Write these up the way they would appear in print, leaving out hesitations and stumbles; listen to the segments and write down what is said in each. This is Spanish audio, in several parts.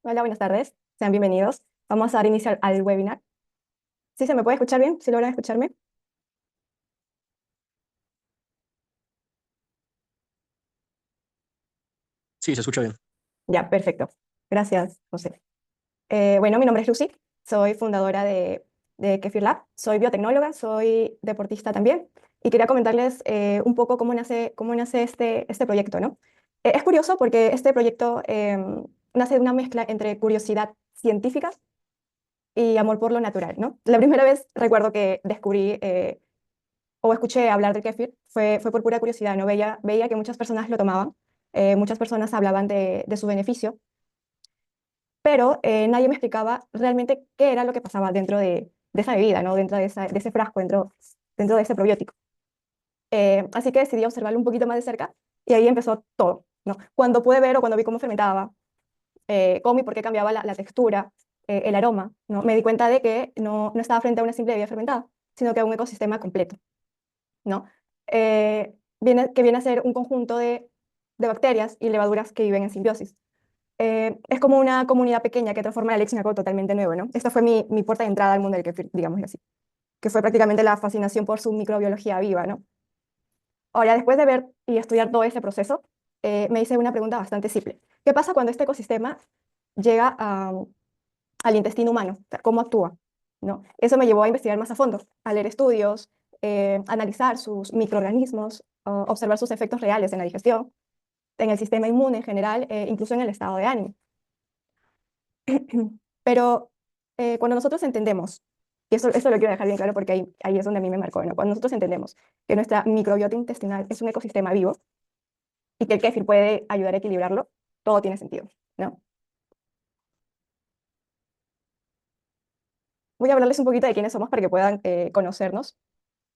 Hola, buenas tardes. Sean bienvenidos. Vamos a dar inicio al webinar. ¿Sí se me puede escuchar bien? ¿Sí logran escucharme? Sí, se escucha bien. Ya, perfecto. Gracias, José. Bueno, mi nombre es Lucy. Soy fundadora de Kefir Lab. Soy biotecnóloga, soy deportista también. Y quería comentarles un poco cómo nace este proyecto, ¿no? Es curioso porque este proyecto nace de una mezcla entre curiosidad científica y amor por lo natural, ¿no? La primera vez recuerdo que descubrí o escuché hablar del kéfir fue por pura curiosidad, ¿no? Veía que muchas personas lo tomaban, muchas personas hablaban de su beneficio, pero nadie me explicaba realmente qué era lo que pasaba dentro de esa bebida, ¿no? Dentro de ese frasco, dentro de ese probiótico. Así que decidí observarlo un poquito más de cerca y ahí empezó todo, ¿no? Cuando pude ver o cuando vi cómo fermentaba, cómo y por qué cambiaba la textura, el aroma, ¿no? Me di cuenta de que no estaba frente a una simple bebida fermentada, sino que a un ecosistema completo. ¿No? Que viene a ser un conjunto de bacterias y levaduras que viven en simbiosis. Es como una comunidad pequeña que transforma la leche en algo totalmente nuevo, ¿no? Esta fue mi puerta de entrada al mundo del kefir, digámoslo así, que fue prácticamente la fascinación por su microbiología viva, ¿no? Ahora, después de ver y estudiar todo ese proceso, me hice una pregunta bastante simple. ¿Qué pasa cuando este ecosistema llega al intestino humano? O sea, ¿cómo actúa? ¿No? Eso me llevó a investigar más a fondo, a leer estudios, analizar sus microorganismos, observar sus efectos reales en la digestión, en el sistema inmune en general, incluso en el estado de ánimo. Pero cuando nosotros entendemos, y eso lo quiero dejar bien claro porque ahí es donde a mí me marcó, ¿no? Cuando nosotros entendemos que nuestra microbiota intestinal es un ecosistema vivo y que el kéfir puede ayudar a equilibrarlo, todo tiene sentido, ¿no? Voy a hablarles un poquito de quiénes somos para que puedan conocernos.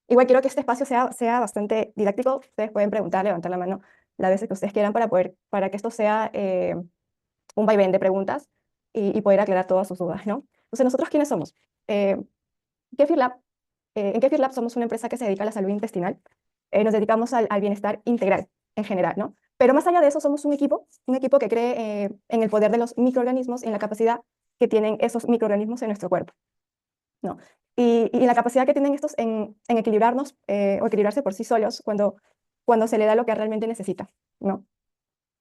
Igual quiero que este espacio sea bastante didáctico. Ustedes pueden preguntar, levantar la mano las veces que ustedes quieran para que esto sea un vaivén de preguntas y poder aclarar todas sus dudas, ¿no? Entonces, ¿nosotros quiénes somos? Eh, Kefir Lab, en Kefir Lab somos una empresa que se dedica a la salud intestinal. Nos dedicamos al bienestar integral en general, ¿no? Pero más allá de eso, somos un equipo que cree en el poder de los microorganismos y en la capacidad que tienen esos microorganismos en nuestro cuerpo, ¿no? Y la capacidad que tienen estos en equilibrarnos o equilibrarse por sí solos cuando se le da lo que realmente necesita, ¿no?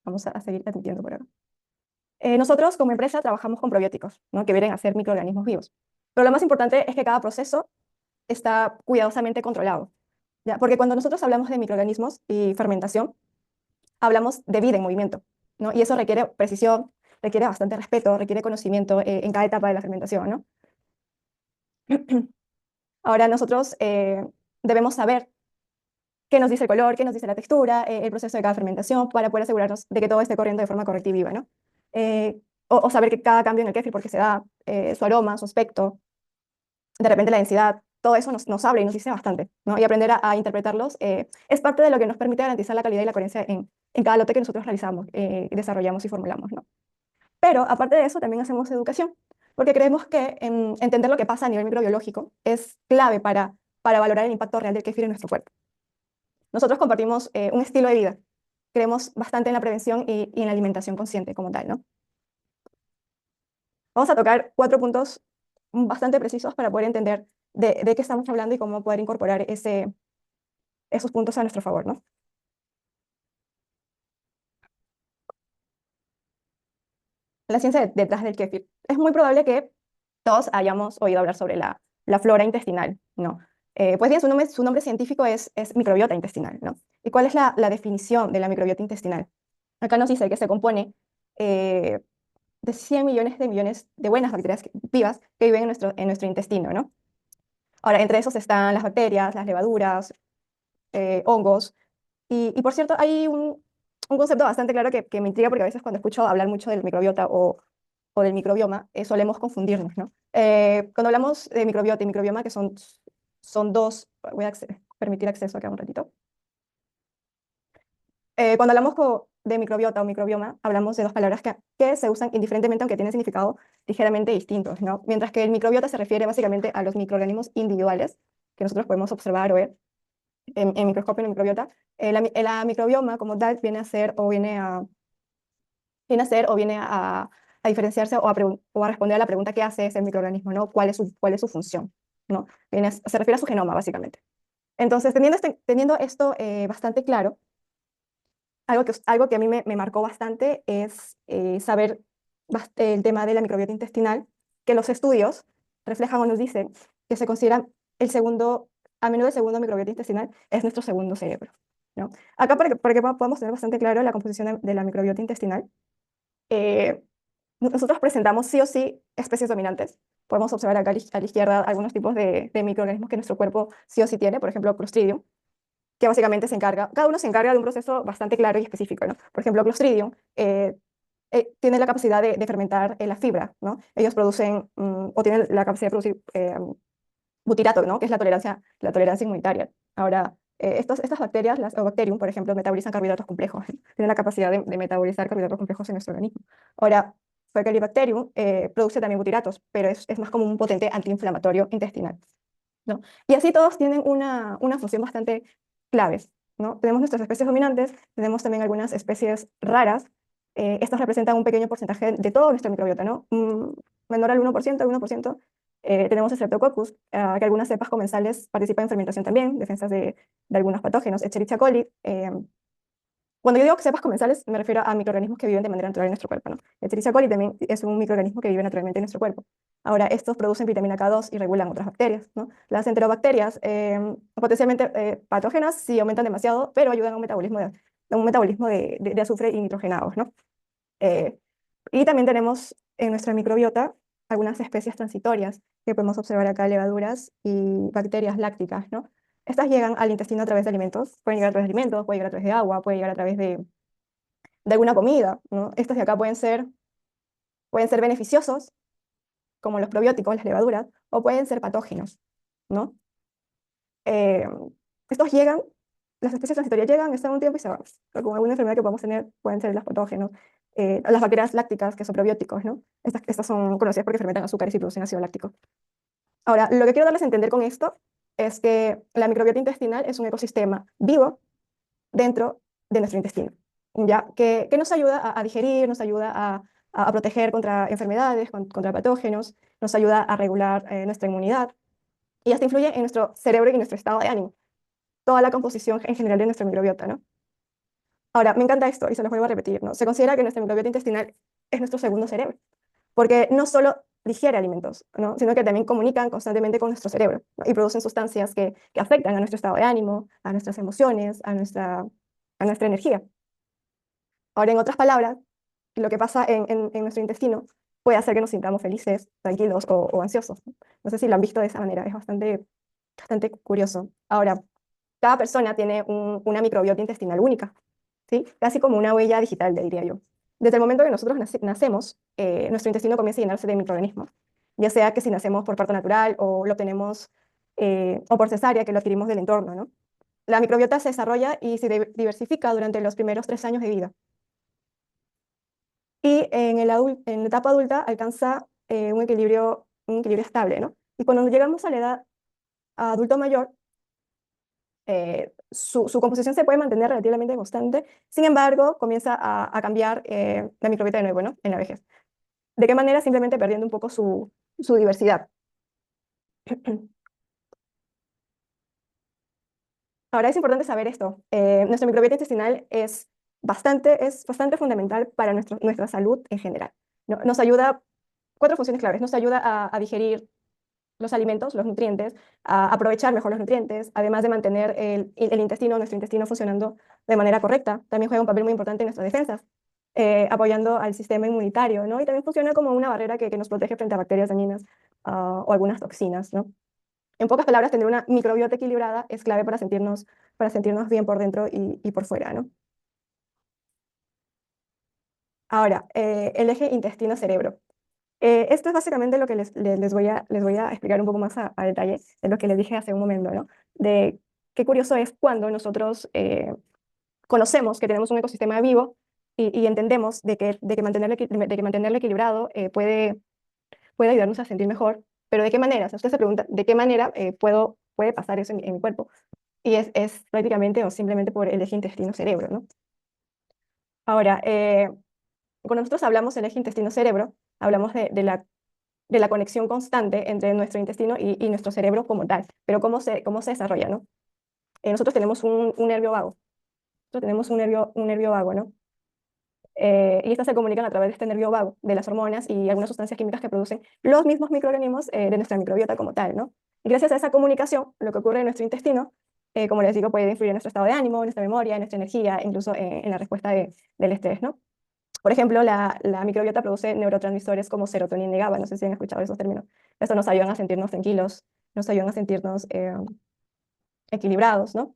Vamos a seguir atendiendo por ahora. Nosotros como empresa trabajamos con probióticos, ¿no? Que vienen a ser microorganismos vivos. Pero lo más importante es que cada proceso está cuidadosamente controlado, ¿ya? Porque cuando nosotros hablamos de microorganismos y fermentación, hablamos de vida en movimiento, ¿no? Y eso requiere precisión, requiere bastante respeto, requiere conocimiento en cada etapa de la fermentación, ¿no? Ahora nosotros debemos saber qué nos dice el color, qué nos dice la textura, el proceso de cada fermentación, para poder asegurarnos de que todo esté corriendo de forma correcta y viva, ¿no? O saber que cada cambio en el kéfir, porque se da, su aroma, su aspecto, de repente la densidad, todo eso nos habla y nos dice bastante, ¿no? Y aprender a interpretarlos es parte de lo que nos permite garantizar la calidad y la coherencia en cada lote que nosotros realizamos, desarrollamos y formulamos, ¿no? Pero aparte de eso, también hacemos educación, porque creemos que entender lo que pasa a nivel microbiológico es clave para valorar el impacto real del kéfir en nuestro cuerpo. Nosotros compartimos un estilo de vida. Creemos bastante en la prevención y en la alimentación consciente como tal, ¿no? Vamos a tocar 4 puntos bastante precisos para poder entender de qué estamos hablando y cómo poder incorporar esos puntos a nuestro favor, ¿no? La ciencia detrás del kéfir. Es muy probable que todos hayamos oído hablar sobre la flora intestinal, ¿no? Pues bien, su nombre científico es microbiota intestinal, ¿no? ¿Y cuál es la definición de la microbiota intestinal? Acá nos dice que se compone eh, de 100 millones de millones de buenas bacterias vivas que viven en nuestro intestino, ¿no? Ahora, entre esos están las bacterias, las levaduras, hongos. Y por cierto, hay un concepto bastante claro que me intriga porque a veces cuando escucho hablar mucho del microbiota o del microbioma, solemos confundirnos, ¿no? Cuando hablamos de microbiota y microbioma, que son dos, voy a permitir acceso acá un ratito. Cuando hablamos de microbiota o microbioma, hablamos de dos palabras que se usan indiferentemente, aunque tienen significado ligeramente distintos, ¿no? Mientras que el microbiota se refiere básicamente a los microorganismos individuales que nosotros podemos observar o ver en microscopio en el microbiota. La microbioma como tal viene a ser o viene a a diferenciarse o a responder a la pregunta qué hace ese microorganismo, ¿no? Cuál es su función, ¿no? Se refiere a su genoma, básicamente. Entonces, teniendo esto bastante claro, algo que a mí me marcó bastante es saber el tema de la microbiota intestinal, que los estudios reflejan o nos dicen que se considera el segundo, a menudo el segundo microbiota intestinal es nuestro segundo cerebro, ¿no? Acá para que podamos tener bastante claro la composición de la microbiota intestinal, eh, nosotros presentamos sí o sí especies dominantes. Podemos observar acá a la izquierda algunos tipos de microorganismos que nuestro cuerpo sí o sí tiene, por ejemplo, Clostridium, que básicamente cada uno se encarga de un proceso bastante claro y específico, ¿no? Por ejemplo, Clostridium tiene la capacidad de fermentar la fibra, ¿no? Ellos producen o tienen la capacidad de producir butirato, ¿no? Que es la tolerancia inmunitaria. Ahora, estas bacterias, o Bacterium, por ejemplo, metabolizan carbohidratos complejos, ¿no? Tienen la capacidad de metabolizar carbohidratos complejos en nuestro organismo. Ahora, Faecalibacterium produce también butiratos, pero es más como un potente antiinflamatorio intestinal, ¿no? Y así todos tienen una función bastante claves, ¿no? Tenemos nuestras especies dominantes, tenemos también algunas especies raras. Estas representan un pequeño porcentaje de todo nuestro microbiota, ¿no? Menor al 1%, al 1%. Tenemos Streptococcus, que algunas cepas comensales participan en fermentación también, defensas de algunos patógenos, Escherichia coli. Cuando yo digo cepas comensales, me refiero a microorganismos que viven de manera natural en nuestro cuerpo, ¿no? Escherichia coli también es un microorganismo que vive naturalmente en nuestro cuerpo. Ahora, estos producen vitamina K2 y regulan otras bacterias, ¿no? Las enterobacterias, potencialmente patógenas, sí aumentan demasiado, pero ayudan a un metabolismo de azufre y nitrogenados, ¿no? Eh, y también tenemos en nuestra microbiota algunas especies transitorias que podemos observar acá, levaduras y bacterias lácticas, ¿no? Estas llegan al intestino a través de alimentos, pueden llegar a través de alimentos, pueden llegar a través de agua, pueden llegar a través de alguna comida, ¿no? Estas de acá pueden ser beneficiosos, como los probióticos, las levaduras, o pueden ser patógenos, ¿no? Eh, estos llegan, las especies transitorias llegan, están un tiempo y se van. Con alguna enfermedad que podamos tener, pueden ser los patógenos. Las bacterias lácticas, que son probióticos, ¿no? Estas son conocidas porque fermentan azúcares y producen ácido láctico. Ahora, lo que quiero darles a entender con esto es que la microbiota intestinal es un ecosistema vivo dentro de nuestro intestino, ¿ya? Que nos ayuda a digerir, nos ayuda a proteger contra enfermedades, contra patógenos, nos ayuda a regular nuestra inmunidad y hasta influye en nuestro cerebro y nuestro estado de ánimo, toda la composición en general de nuestra microbiota, ¿no? Ahora, me encanta esto y se los vuelvo a repetir, ¿no? Se considera que nuestra microbiota intestinal es nuestro segundo cerebro, porque no solo digiere alimentos, ¿no? Sino que también comunican constantemente con nuestro cerebro, ¿no? Y producen sustancias que afectan a nuestro estado de ánimo, a nuestras emociones, a nuestra energía. Ahora, en otras palabras, lo que pasa en nuestro intestino puede hacer que nos sintamos felices, tranquilos o ansiosos, ¿no? No sé si lo han visto de esa manera, es bastante curioso. Ahora, cada persona tiene una microbiota intestinal única, ¿sí? Casi como una huella digital, diría yo. Desde el momento que nosotros nacemos, nuestro intestino comienza a llenarse de microorganismos, ya sea que si nacemos por parto natural o lo obtenemos, o por cesárea, que lo adquirimos del entorno, ¿no? La microbiota se desarrolla y se diversifica durante los primeros 3 años de vida. Y en la etapa adulta alcanza un equilibrio estable, ¿no? Y cuando llegamos a la edad adulto mayor, su composición se puede mantener relativamente constante, sin embargo, comienza a cambiar la microbiota de nuevo, ¿no? En la vejez. ¿De qué manera? Simplemente perdiendo un poco su diversidad. Ahora es importante saber esto. Nuestra microbiota intestinal es bastante fundamental para nuestra salud en general, ¿no? Nos ayuda, cuatro funciones claves, nos ayuda a digerir los alimentos, los nutrientes, a aprovechar mejor los nutrientes, además de mantener el intestino, nuestro intestino funcionando de manera correcta. También juega un papel muy importante en nuestras defensas, apoyando al sistema inmunitario, ¿no? Y también funciona como una barrera que nos protege frente a bacterias dañinas, o algunas toxinas, ¿no? En pocas palabras, tener una microbiota equilibrada es clave para sentirnos bien por dentro y por fuera, ¿no? Ahora, el eje intestino-cerebro. Esto es básicamente lo que les voy a explicar un poco más a detalle de lo que les dije hace un momento, ¿no? De qué curioso es cuando nosotros conocemos que tenemos un ecosistema vivo y entendemos de que mantenerlo equilibrado puede ayudarnos a sentir mejor, pero ¿de qué manera? O sea, usted se pregunta, ¿de qué manera puede pasar eso en mi cuerpo? Y es prácticamente o simplemente por el eje intestino-cerebro, ¿no? Ahora, cuando nosotros hablamos del eje intestino-cerebro, hablamos de la conexión constante entre nuestro intestino y nuestro cerebro como tal. Pero cómo se desarrolla, ¿no? Nosotros tenemos un nervio vago. Nosotros tenemos un nervio vago, ¿no? Y estas se comunican a través de este nervio vago, de las hormonas y algunas sustancias químicas que producen los mismos microorganismos de nuestra microbiota como tal, ¿no? Y gracias a esa comunicación, lo que ocurre en nuestro intestino, como les digo, puede influir en nuestro estado de ánimo, en nuestra memoria, en nuestra energía, incluso en la respuesta del estrés, ¿no? Por ejemplo, la microbiota produce neurotransmisores como serotonina y GABA, no sé si han escuchado esos términos. Esto nos ayuda a sentirnos tranquilos, nos ayuda a sentirnos equilibrados, ¿no?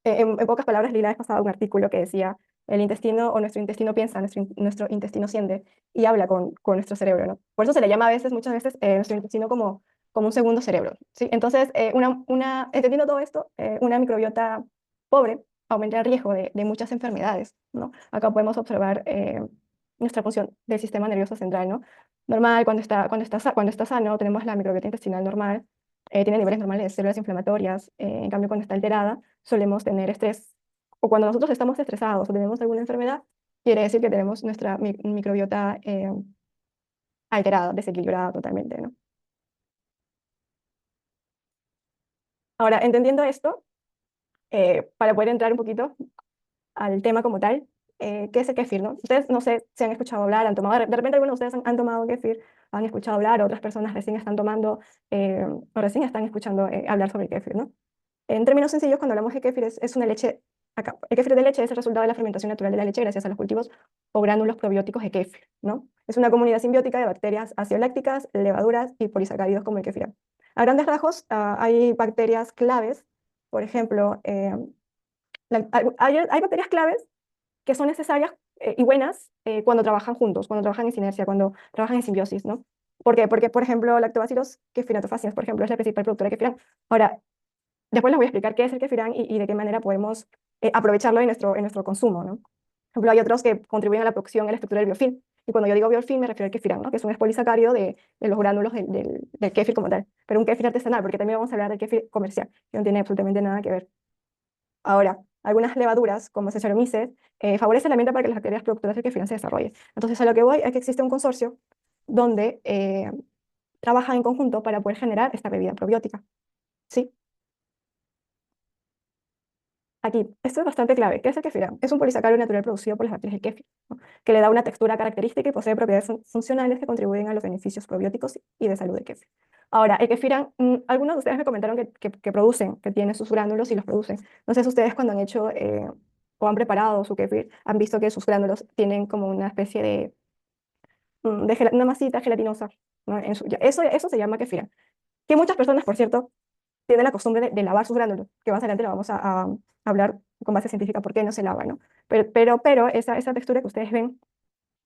En pocas palabras, Lila, vez pasado un artículo que decía, el intestino o nuestro intestino piensa, nuestro intestino siente y habla con nuestro cerebro, ¿no? Por eso se le llama a veces, muchas veces, nuestro intestino como un segundo cerebro, ¿sí? Entonces, entendiendo todo esto, una microbiota pobre aumenta el riesgo de muchas enfermedades, ¿no? Acá podemos observar nuestra función del sistema nervioso central, ¿no? Normal, cuando está sano, tenemos la microbiota intestinal normal, tiene niveles normales de células inflamatorias, en cambio, cuando está alterada, solemos tener estrés, o cuando nosotros estamos estresados o tenemos alguna enfermedad, quiere decir que tenemos nuestra microbiota alterada, desequilibrada totalmente, ¿no? Ahora, entendiendo esto, para poder entrar un poquito al tema como tal, ¿qué es el kéfir, no? Ustedes no sé si han escuchado hablar, han tomado, de repente algunos de ustedes han tomado kéfir, han escuchado hablar, otras personas recién están tomando, o recién están escuchando hablar sobre el kéfir, ¿no? En términos sencillos, cuando hablamos de kéfir, es una leche, el kéfir de leche es el resultado de la fermentación natural de la leche gracias a los cultivos o gránulos probióticos de kéfir, ¿no? Es una comunidad simbiótica de bacterias acidolácticas, levaduras y polisacáridos como el kéfir. A grandes rasgos, hay bacterias claves, por ejemplo, hay bacterias claves que son necesarias y buenas cuando trabajan juntos, cuando trabajan en sinergia, cuando trabajan en simbiosis, ¿no? ¿Por qué? Porque, por ejemplo, Lactobacillus kefirantofasciens, por ejemplo, es la principal productora de kefirán. Ahora, después les voy a explicar qué es el kefirán y de qué manera podemos aprovecharlo en nuestro consumo, ¿no? Por ejemplo, hay otros que contribuyen a la producción y a la estructura del biofilm. Y cuando yo digo biofilm me refiero al kefirán, ¿no? Que es un polisacárido de los gránulos del kéfir como tal. Pero un kéfir artesanal, porque también vamos a hablar del kéfir comercial, que no tiene absolutamente nada que ver. Ahora, algunas levaduras, como Saccharomyces, favorecen el ambiente para que las bacterias productoras del kefirán se desarrollen. Entonces, a lo que voy es que existe un consorcio donde trabajan en conjunto para poder generar esta bebida probiótica, ¿sí? Aquí, esto es bastante clave. ¿Qué es el kefirán? Es un polisacárido natural producido por las bacterias del kéfir, ¿no? Que le da una textura característica y posee propiedades funcionales que contribuyen a los beneficios probióticos y de salud del kéfir. Ahora, el kefirán, algunos de ustedes me comentaron que producen, que tienen sus gránulos y los producen. No sé si ustedes cuando han hecho o han preparado su kefir, han visto que sus gránulos tienen como una especie una masita gelatinosa, ¿no? Eso se llama kefirán. Que muchas personas, por cierto, tiene la costumbre de lavar sus gránulos, que más adelante lo vamos a hablar con base científica por qué no se lava, ¿no? Pero esa textura que ustedes ven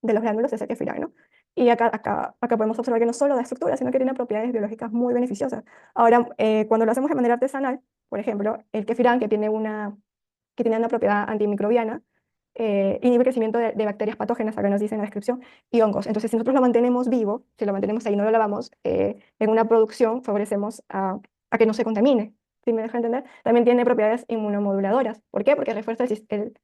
de los gránulos es el kefirán, ¿no? Y acá podemos observar que no solo da estructura, sino que tiene propiedades biológicas muy beneficiosas. Ahora, cuando lo hacemos de manera artesanal, por ejemplo, el kefirán, que tiene una propiedad antimicrobiana, inhibe el crecimiento de bacterias patógenas, acá nos dice en la descripción, y hongos. Entonces, si nosotros lo mantenemos vivo, si lo mantenemos ahí y no lo lavamos, en una producción favorecemos a que no se contamine. ¿Sí me deja entender? También tiene propiedades inmunomoduladoras. ¿Por qué? Porque refuerza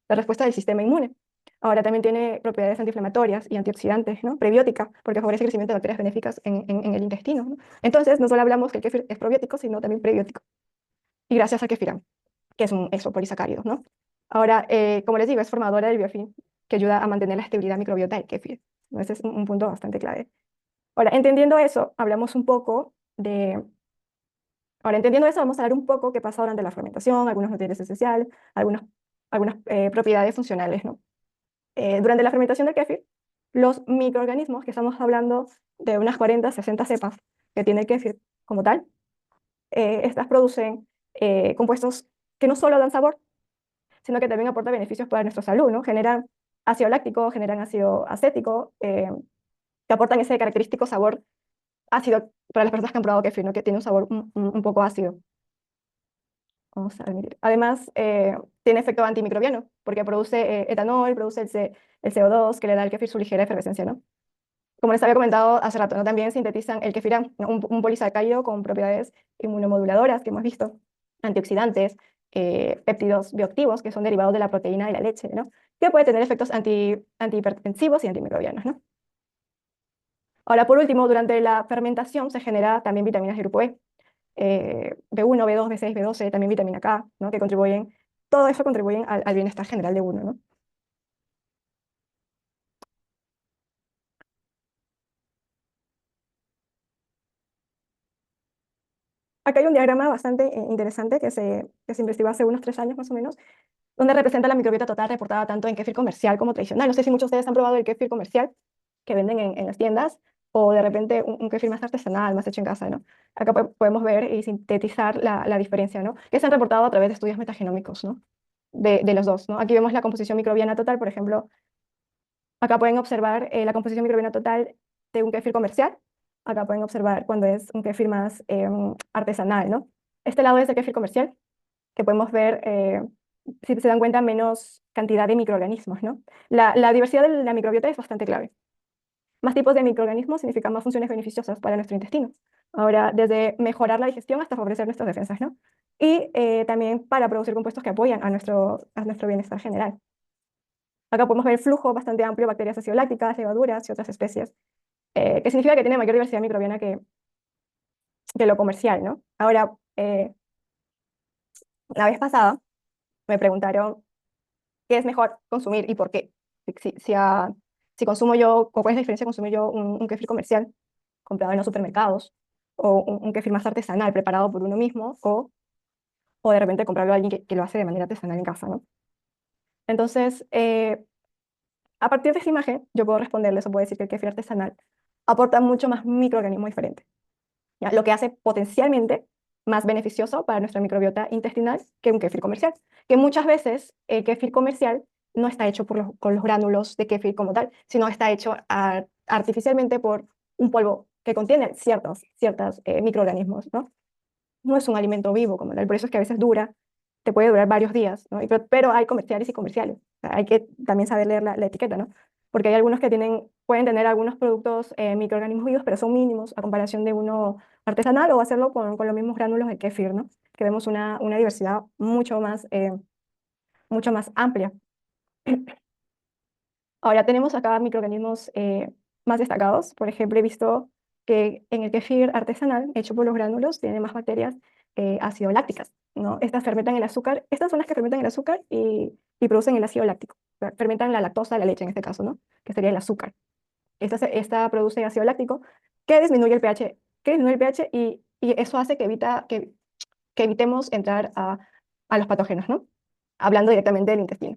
la respuesta del sistema inmune. Ahora también tiene propiedades antiinflamatorias y antioxidantes, ¿no? Prebiótica, porque favorece el crecimiento de bacterias benéficas en el intestino, ¿no? Entonces, no solo hablamos que el kéfir es probiótico, sino también prebiótico. Y gracias al kefirán, que es un exopolisacárido, ¿no? Ahora, como les digo, es formadora del biofilm, que ayuda a mantener la estabilidad microbiota del kéfir, ¿no? Ese es un punto bastante clave. Ahora, entendiendo eso, hablamos un poco de... Ahora, entendiendo eso, vamos a hablar un poco qué pasa durante la fermentación, algunos nutrientes esenciales, algunas propiedades funcionales, ¿no? Durante la fermentación del kéfir, los microorganismos, que estamos hablando de unas 40, 60 cepas que tiene el kéfir como tal, estas producen compuestos que no solo dan sabor, sino que también aportan beneficios para nuestra salud, ¿no? Generan ácido láctico, generan ácido acético, que aportan ese característico sabor ácido para las personas que han probado kéfir, ¿no? Que tiene un sabor un poco ácido. Vamos a admitir. Además, tiene efecto antimicrobiano, porque produce etanol, produce el CO2, que le da al kéfir su ligera efervescencia, ¿no? Como les había comentado hace rato, ¿no? También sintetizan el kefirán, ¿no? Un polisacárido con propiedades inmunomoduladoras que hemos visto, antioxidantes, péptidos bioactivos, que son derivados de la proteína de la leche, ¿no? Que puede tener efectos antihipertensivos y antimicrobianos, ¿no? Ahora, por último, durante la fermentación se genera también vitaminas de grupo E, B1, B2, B6, B12, también vitamina K, ¿no? Que contribuyen, todo eso contribuyen al bienestar general de uno, ¿no? Acá hay un diagrama bastante interesante que se investigó hace unos 3 años más o menos, donde representa la microbiota total reportada tanto en kéfir comercial como tradicional. No sé si muchos de ustedes han probado el kéfir comercial que venden en las tiendas, o de repente un kéfir más artesanal, más hecho en casa, ¿no? Acá podemos ver y sintetizar la diferencia, ¿no? Que se han reportado a través de estudios metagenómicos, ¿no? De los dos, ¿no? Aquí vemos la composición microbiana total, por ejemplo, acá pueden observar la composición microbiana total de un kéfir comercial. Acá pueden observar cuando es un kéfir más artesanal, ¿no? Este lado es el kéfir comercial, que podemos ver, si se dan cuenta, menos cantidad de microorganismos, ¿no? La diversidad de la microbiota es bastante clave. Más tipos de microorganismos significan más funciones beneficiosas para nuestro intestino. Ahora, desde mejorar la digestión hasta favorecer nuestras defensas, ¿no? Y también para producir compuestos que apoyan a nuestro bienestar general. Acá podemos ver el flujo bastante amplio de bacterias acidolácticas, levaduras y otras especies, que significa que tiene mayor diversidad microbiana que lo comercial, ¿no? Ahora, la vez pasada me preguntaron qué es mejor consumir y por qué. Si consumo yo, o cuál es la diferencia de consumir yo un kéfir comercial comprado en los supermercados, o un kéfir más artesanal preparado por uno mismo, o de repente comprarlo a alguien que lo hace de manera artesanal en casa, ¿no? Entonces, a partir de esta imagen, yo puedo responderles o puedo decir que el kéfir artesanal aporta mucho más microorganismos diferentes, ¿ya? Lo que hace potencialmente más beneficioso para nuestra microbiota intestinal que un kéfir comercial, que muchas veces el kéfir comercial no está hecho con los gránulos de kéfir como tal, sino está hecho artificialmente por un polvo que contiene ciertos microorganismos, ¿no? No es un alimento vivo como tal, por eso es que a veces te puede durar varios días, ¿no? Pero hay comerciales y comerciales. O sea, hay que también saber leer la etiqueta, ¿no? Porque hay algunos que pueden tener algunos productos, microorganismos vivos, pero son mínimos a comparación de uno artesanal, o hacerlo con los mismos gránulos de kéfir, ¿no? Que vemos una diversidad mucho más amplia. Ahora tenemos acá microorganismos más destacados. Por ejemplo, he visto que en el kéfir artesanal, hecho por los gránulos, tiene más bacterias ácido lácticas, ¿no? Estas fermentan el azúcar, estas son las que fermentan el azúcar y producen el ácido láctico. O sea, fermentan la lactosa, la leche en este caso, ¿no? Que sería el azúcar. Esta produce ácido láctico que disminuye el pH, y eso hace que evitemos entrar a los patógenos, ¿no? Hablando directamente del intestino,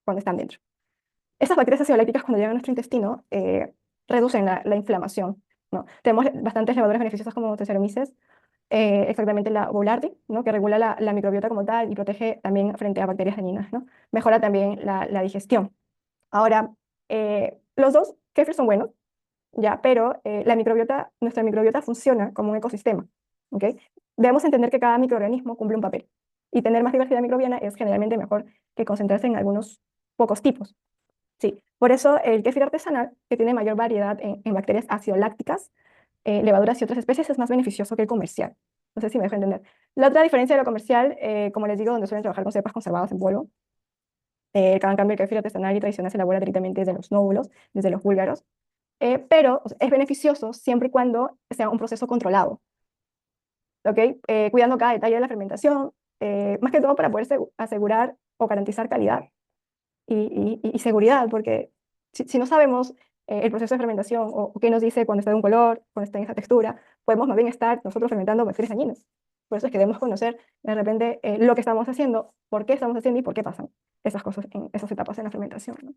cuando están dentro. Estas bacterias acidolácticas, cuando llegan a nuestro intestino, reducen la inflamación, ¿no? Tenemos bastantes levaduras beneficiosas como Saccharomyces, exactamente la Boulardii, ¿no? Que regula la microbiota como tal y protege también frente a bacterias dañinas, ¿no? Mejora también la digestión. Ahora, los dos kéfirs son buenos, ya, pero nuestra microbiota funciona como un ecosistema, ¿ok? Debemos entender que cada microorganismo cumple un papel, y tener más diversidad microbiana es generalmente mejor que concentrarse en algunos pocos tipos. Sí, por eso el kéfir artesanal, que tiene mayor variedad en bacterias acidolácticas, levaduras y otras especies, es más beneficioso que el comercial. No sé si me dejo entender. La otra diferencia de lo comercial, como les digo, donde suelen trabajar con cepas conservadas en polvo, en cambio el kéfir artesanal y tradicional se elabora directamente desde los nódulos, desde los búlgaros, pero o sea, es beneficioso siempre y cuando sea un proceso controlado, ¿ok? Cuidando cada detalle de la fermentación, más que todo para poder asegurar o garantizar calidad y seguridad, porque si no sabemos el proceso de fermentación, o qué nos dice cuando está de un color, cuando está en esa textura, podemos más bien estar nosotros fermentando bacterias dañinas. Por eso es que debemos conocer de repente lo que estamos haciendo, por qué estamos haciendo y por qué pasan esas cosas en esas etapas en la fermentación, ¿no?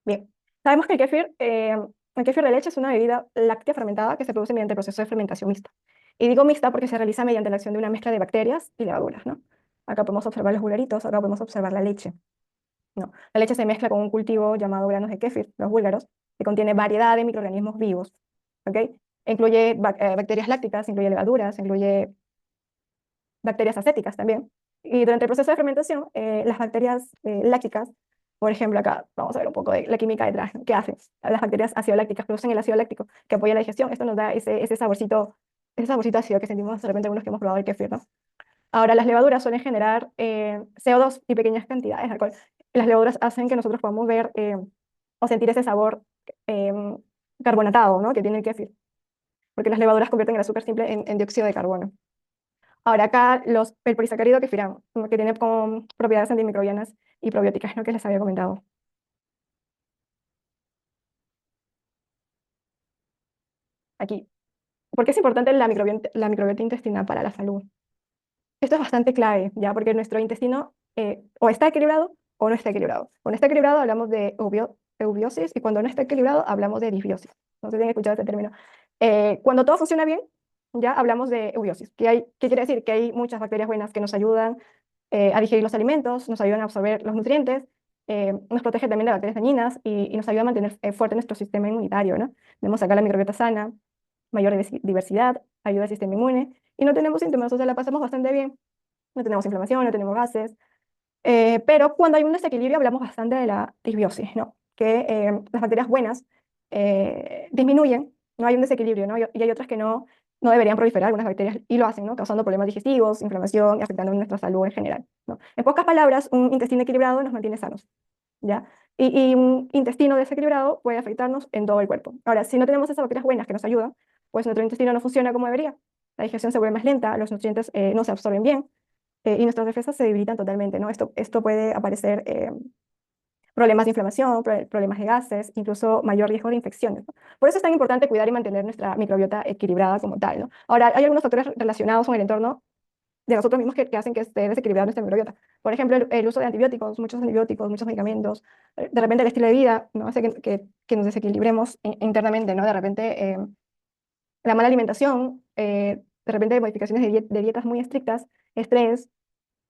Bien, sabemos que el kéfir de leche es una bebida láctea fermentada que se produce mediante el proceso de fermentación mixta. Y digo mixta porque se realiza mediante la acción de una mezcla de bacterias y levaduras, ¿no? Acá podemos observar los bulgaritos, acá podemos observar la leche, ¿no? La leche se mezcla con un cultivo llamado granos de kéfir, los búlgaros, que contiene variedad de microorganismos vivos, ¿ok? Incluye bacterias lácticas, incluye levaduras, incluye bacterias acéticas también. Y durante el proceso de fermentación, las bacterias lácticas, por ejemplo, acá vamos a ver un poco de la química detrás, ¿no? ¿Qué hacen? Las bacterias ácido lácticas producen el ácido láctico que apoya la digestión. Esto nos da ese saborcito ese saborcito ácido que sentimos de repente algunos que hemos probado el kéfir, ¿no? Ahora, las levaduras suelen generar CO2 y pequeñas cantidades de alcohol. Las levaduras hacen que nosotros podamos ver o sentir ese sabor em, carbonatado, ¿no? Que tiene el kéfir, porque las levaduras convierten el azúcar simple en dióxido de carbono. Ahora, acá el polisacárido kefirán, ¿no? Que tiene como propiedades antimicrobianas y probióticas, ¿no? Que les había comentado. Aquí. ¿Por qué es importante la microbiota intestinal para la salud? Esto es bastante clave, ¿ya? Porque nuestro intestino o está equilibrado o no está equilibrado. Cuando está equilibrado hablamos de eubiosis y cuando no está equilibrado hablamos de disbiosis. No sé si tienen escuchado este término. Cuando todo funciona bien, ya hablamos de eubiosis. ¿Qué quiere decir? Que hay muchas bacterias buenas que nos ayudan a digerir los alimentos, nos ayudan a absorber los nutrientes, nos protege también de bacterias dañinas y nos ayuda a mantener fuerte nuestro sistema inmunitario, ¿no? Tenemos acá la microbiota sana, mayor diversidad, ayuda al sistema inmune y no tenemos síntomas, o sea, la pasamos bastante bien. No tenemos inflamación, no tenemos gases, pero cuando hay un desequilibrio hablamos bastante de la disbiosis, ¿no? Que las bacterias buenas disminuyen, no hay un desequilibrio, ¿no? Y hay otras que no deberían proliferar, algunas bacterias, y lo hacen, ¿no? Causando problemas digestivos, inflamación y afectando nuestra salud en general, ¿no? En pocas palabras, un intestino equilibrado nos mantiene sanos, ¿ya? Y un intestino desequilibrado puede afectarnos en todo el cuerpo. Ahora, si no tenemos esas bacterias buenas que nos ayudan, pues nuestro intestino no funciona como debería. La digestión se vuelve más lenta, los nutrientes no se absorben bien, y nuestras defensas se debilitan totalmente, ¿no? Esto puede aparecer problemas de inflamación, problemas de gases, incluso mayor riesgo de infecciones, ¿no? Por eso es tan importante cuidar y mantener nuestra microbiota equilibrada como tal, ¿no? Ahora, hay algunos factores relacionados con el entorno de nosotros mismos que hacen que esté desequilibrada nuestra microbiota. Por ejemplo, el uso de antibióticos, muchos medicamentos, de repente el estilo de vida, ¿no? Hace que nos desequilibremos internamente, ¿no? De repente la mala alimentación, de repente modificaciones de dietas muy estrictas, estrés,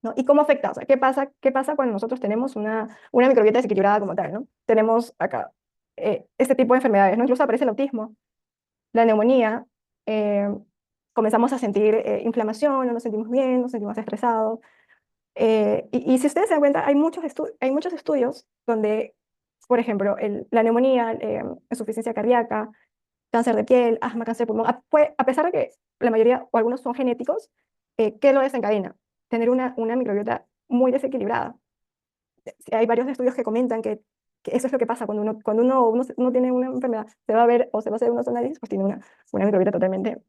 ¿no? ¿Y cómo afecta? O sea, qué pasa cuando nosotros tenemos una microbiota desequilibrada como tal, ¿no? Tenemos acá este tipo de enfermedades, ¿no? Incluso aparece el autismo, la neumonía, eh, comenzamos a sentir inflamación, no nos sentimos bien, nos sentimos estresados. Y si ustedes se dan cuenta, hay muchos estudios donde, por ejemplo, la neumonía, insuficiencia cardíaca, cáncer de piel, asma, cáncer de pulmón, a pesar de que la mayoría o algunos son genéticos, ¿qué lo desencadena? Tener una microbiota muy desequilibrada. Sí, hay varios estudios que comentan que eso es lo que pasa cuando uno tiene una enfermedad, se va a ver o se va a hacer unos análisis, pues tiene una microbiota totalmente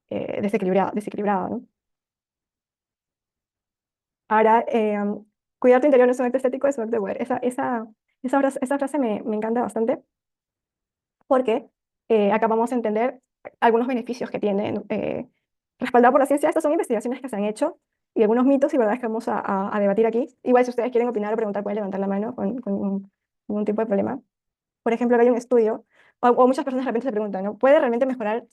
desequilibrada, ¿no? Ahora, cuidar tu interior no es un acto estético, es un acto de poder. Esa frase me encanta bastante porque acá vamos a entender algunos beneficios que tienen. Respaldado por la ciencia, estas son investigaciones que se han hecho y algunos mitos y verdades que vamos a debatir aquí. Igual si ustedes quieren opinar o preguntar, pueden levantar la mano con ningún tipo de problema. Por ejemplo, hay un estudio, o muchas personas de repente se preguntan, ¿no? ¿Puede realmente mejorar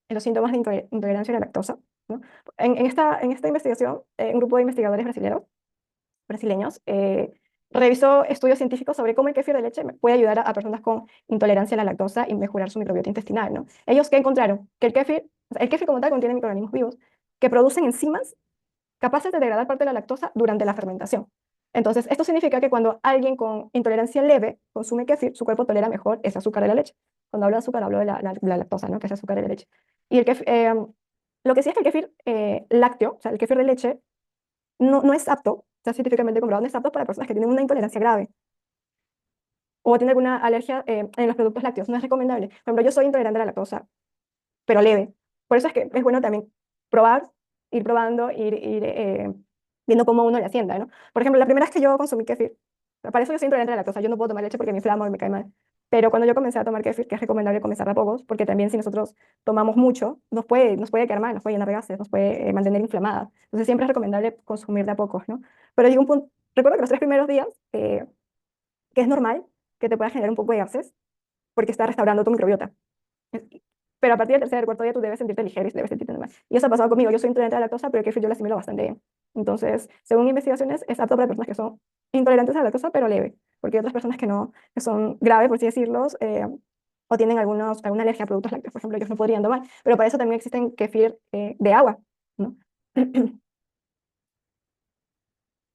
los síntomas de intolerancia a la lactosa? ¿No? En esta investigación, un grupo de investigadores brasileños revisó estudios científicos sobre cómo el kéfir de leche puede ayudar a personas con intolerancia a la lactosa y mejorar su microbiota intestinal, ¿no? Ellos qué encontraron que el kéfir como tal contiene microorganismos vivos que producen enzimas capaces de degradar parte de la lactosa durante la fermentación. Entonces, esto significa que cuando alguien con intolerancia leve consume kéfir, su cuerpo tolera mejor ese azúcar de la leche. Cuando hablo de azúcar, hablo de la lactosa, ¿no? Que es azúcar de la leche. Y lo que sí es que el kéfir lácteo, o sea, el kéfir de leche, no es apto, está científicamente comprobado, no es apto para personas que tienen una intolerancia grave o tienen alguna alergia en los productos lácteos. No es recomendable. Por ejemplo, yo soy intolerante a la lactosa, pero leve. Por eso es que es bueno también probar, ir probando, ir viendo cómo uno le asienta, ¿no? Por ejemplo, la primera vez que yo consumí kéfir, para eso yo soy intolerante a la lactosa, yo no puedo tomar leche porque me inflamo y me cae mal. Pero cuando yo comencé a tomar kéfir, que es recomendable comenzar de a pocos, porque también si nosotros tomamos mucho, nos puede quedar mal, nos puede llenar de gases, nos puede mantener inflamadas. Entonces siempre es recomendable consumir de a pocos, ¿no? Pero llega un punto, recuerdo que los 3 primeros días, que es normal que te pueda generar un poco de gases, porque está restaurando tu microbiota. Pero a partir del tercer, cuarto día tú debes sentirte ligero y debes sentirte normal. Y eso ha pasado conmigo. Yo soy intolerante a la lactosa, pero el kéfir yo lo asimilo bastante bien. Entonces, según investigaciones, es apto para personas que son intolerantes a la lactosa, pero leve. Porque hay otras personas que no, que son graves, por así decirlo, o tienen alguna alergia a productos lácteos. Por ejemplo, ellos no podrían tomar. Pero para eso también existen kéfir de agua, ¿no?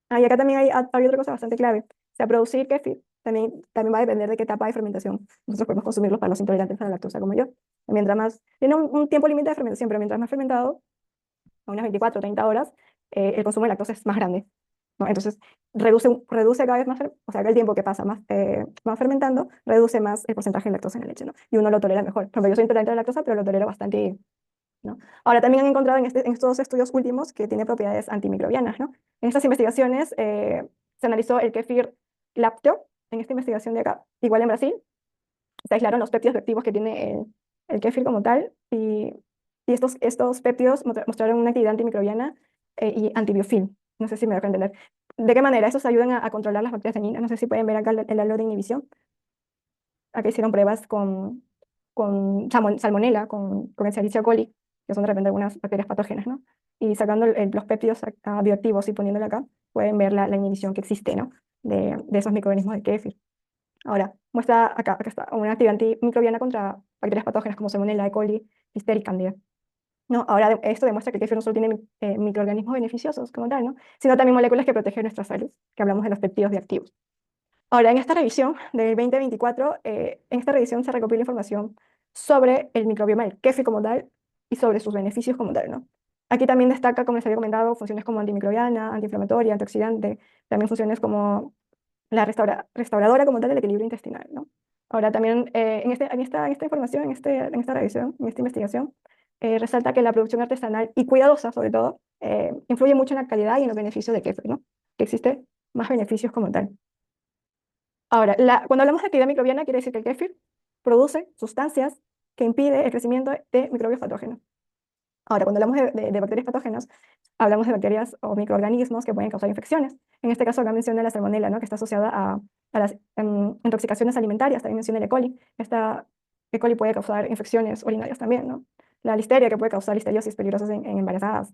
Y acá también hay otra cosa bastante clave. O sea, producir kéfir también va a depender de qué etapa de fermentación nosotros podemos consumirlos para los intolerantes a la lactosa como yo. Mientras más, tiene un tiempo límite de fermentación, pero mientras más fermentado, a unas 24 o 30 horas, el consumo de lactosa es más grande, ¿no? Entonces, reduce cada vez más, o sea, que el tiempo que pasa más fermentando, reduce más el porcentaje de lactosa en la leche, ¿no? Y uno lo tolera mejor. Por ejemplo, yo soy intolerante a la lactosa, pero lo tolero bastante bien, ¿no? Ahora, también han encontrado en estos estudios últimos que tiene propiedades antimicrobianas, ¿no? En estas investigaciones se analizó el kéfir lácteo, en esta investigación de acá, igual en Brasil, se aislaron los péptidos bioactivos que tiene el kéfir como tal, y estos péptidos mostraron una actividad antimicrobiana y antibiofil. No sé si me dejo entender. ¿De qué manera? Estos ayudan a controlar las bacterias dañinas. No sé si pueden ver acá el halo de inhibición. Acá hicieron pruebas con salmonella, con Escherichia coli, que son de repente algunas bacterias patógenas, ¿no? Y sacando los péptidos bioactivos y poniéndole acá, pueden ver la inhibición que existe, ¿no? De esos microorganismos de kéfir. Ahora, muestra acá está, una actividad antimicrobiana contra bacterias patógenas como Salmonella, E. coli, Listeria y Candida. ¿No? Ahora, esto demuestra que el kéfir no solo tiene microorganismos beneficiosos como tal, ¿no? Sino también moléculas que protegen nuestra salud, que hablamos de los péptidos bioactivos. Ahora, en esta revisión del 2024, en esta revisión se recopila información sobre el microbioma del kéfir como tal y sobre sus beneficios como tal, ¿no? Aquí también destaca, como les había comentado, funciones como antimicrobiana, antiinflamatoria, antioxidante, también funciones como la restauradora como tal del equilibrio intestinal, ¿no? Ahora también en esta información, en esta revisión, en esta investigación, resalta que la producción artesanal y cuidadosa, sobre todo, influye mucho en la calidad y en los beneficios de kéfir, ¿no? Que existe más beneficios como tal. Ahora, cuando hablamos de actividad microbiana, quiere decir que el kéfir produce sustancias que impiden el crecimiento de microbios patógenos. Ahora, cuando hablamos de bacterias patógenas, hablamos de bacterias o microorganismos que pueden causar infecciones. En este caso, acá menciona la salmonela, ¿no? Que está asociada a las intoxicaciones alimentarias. También menciona el E. coli. Esta E. coli puede causar infecciones urinarias también, ¿no? La listeria, que puede causar listeriosis peligrosas en embarazadas.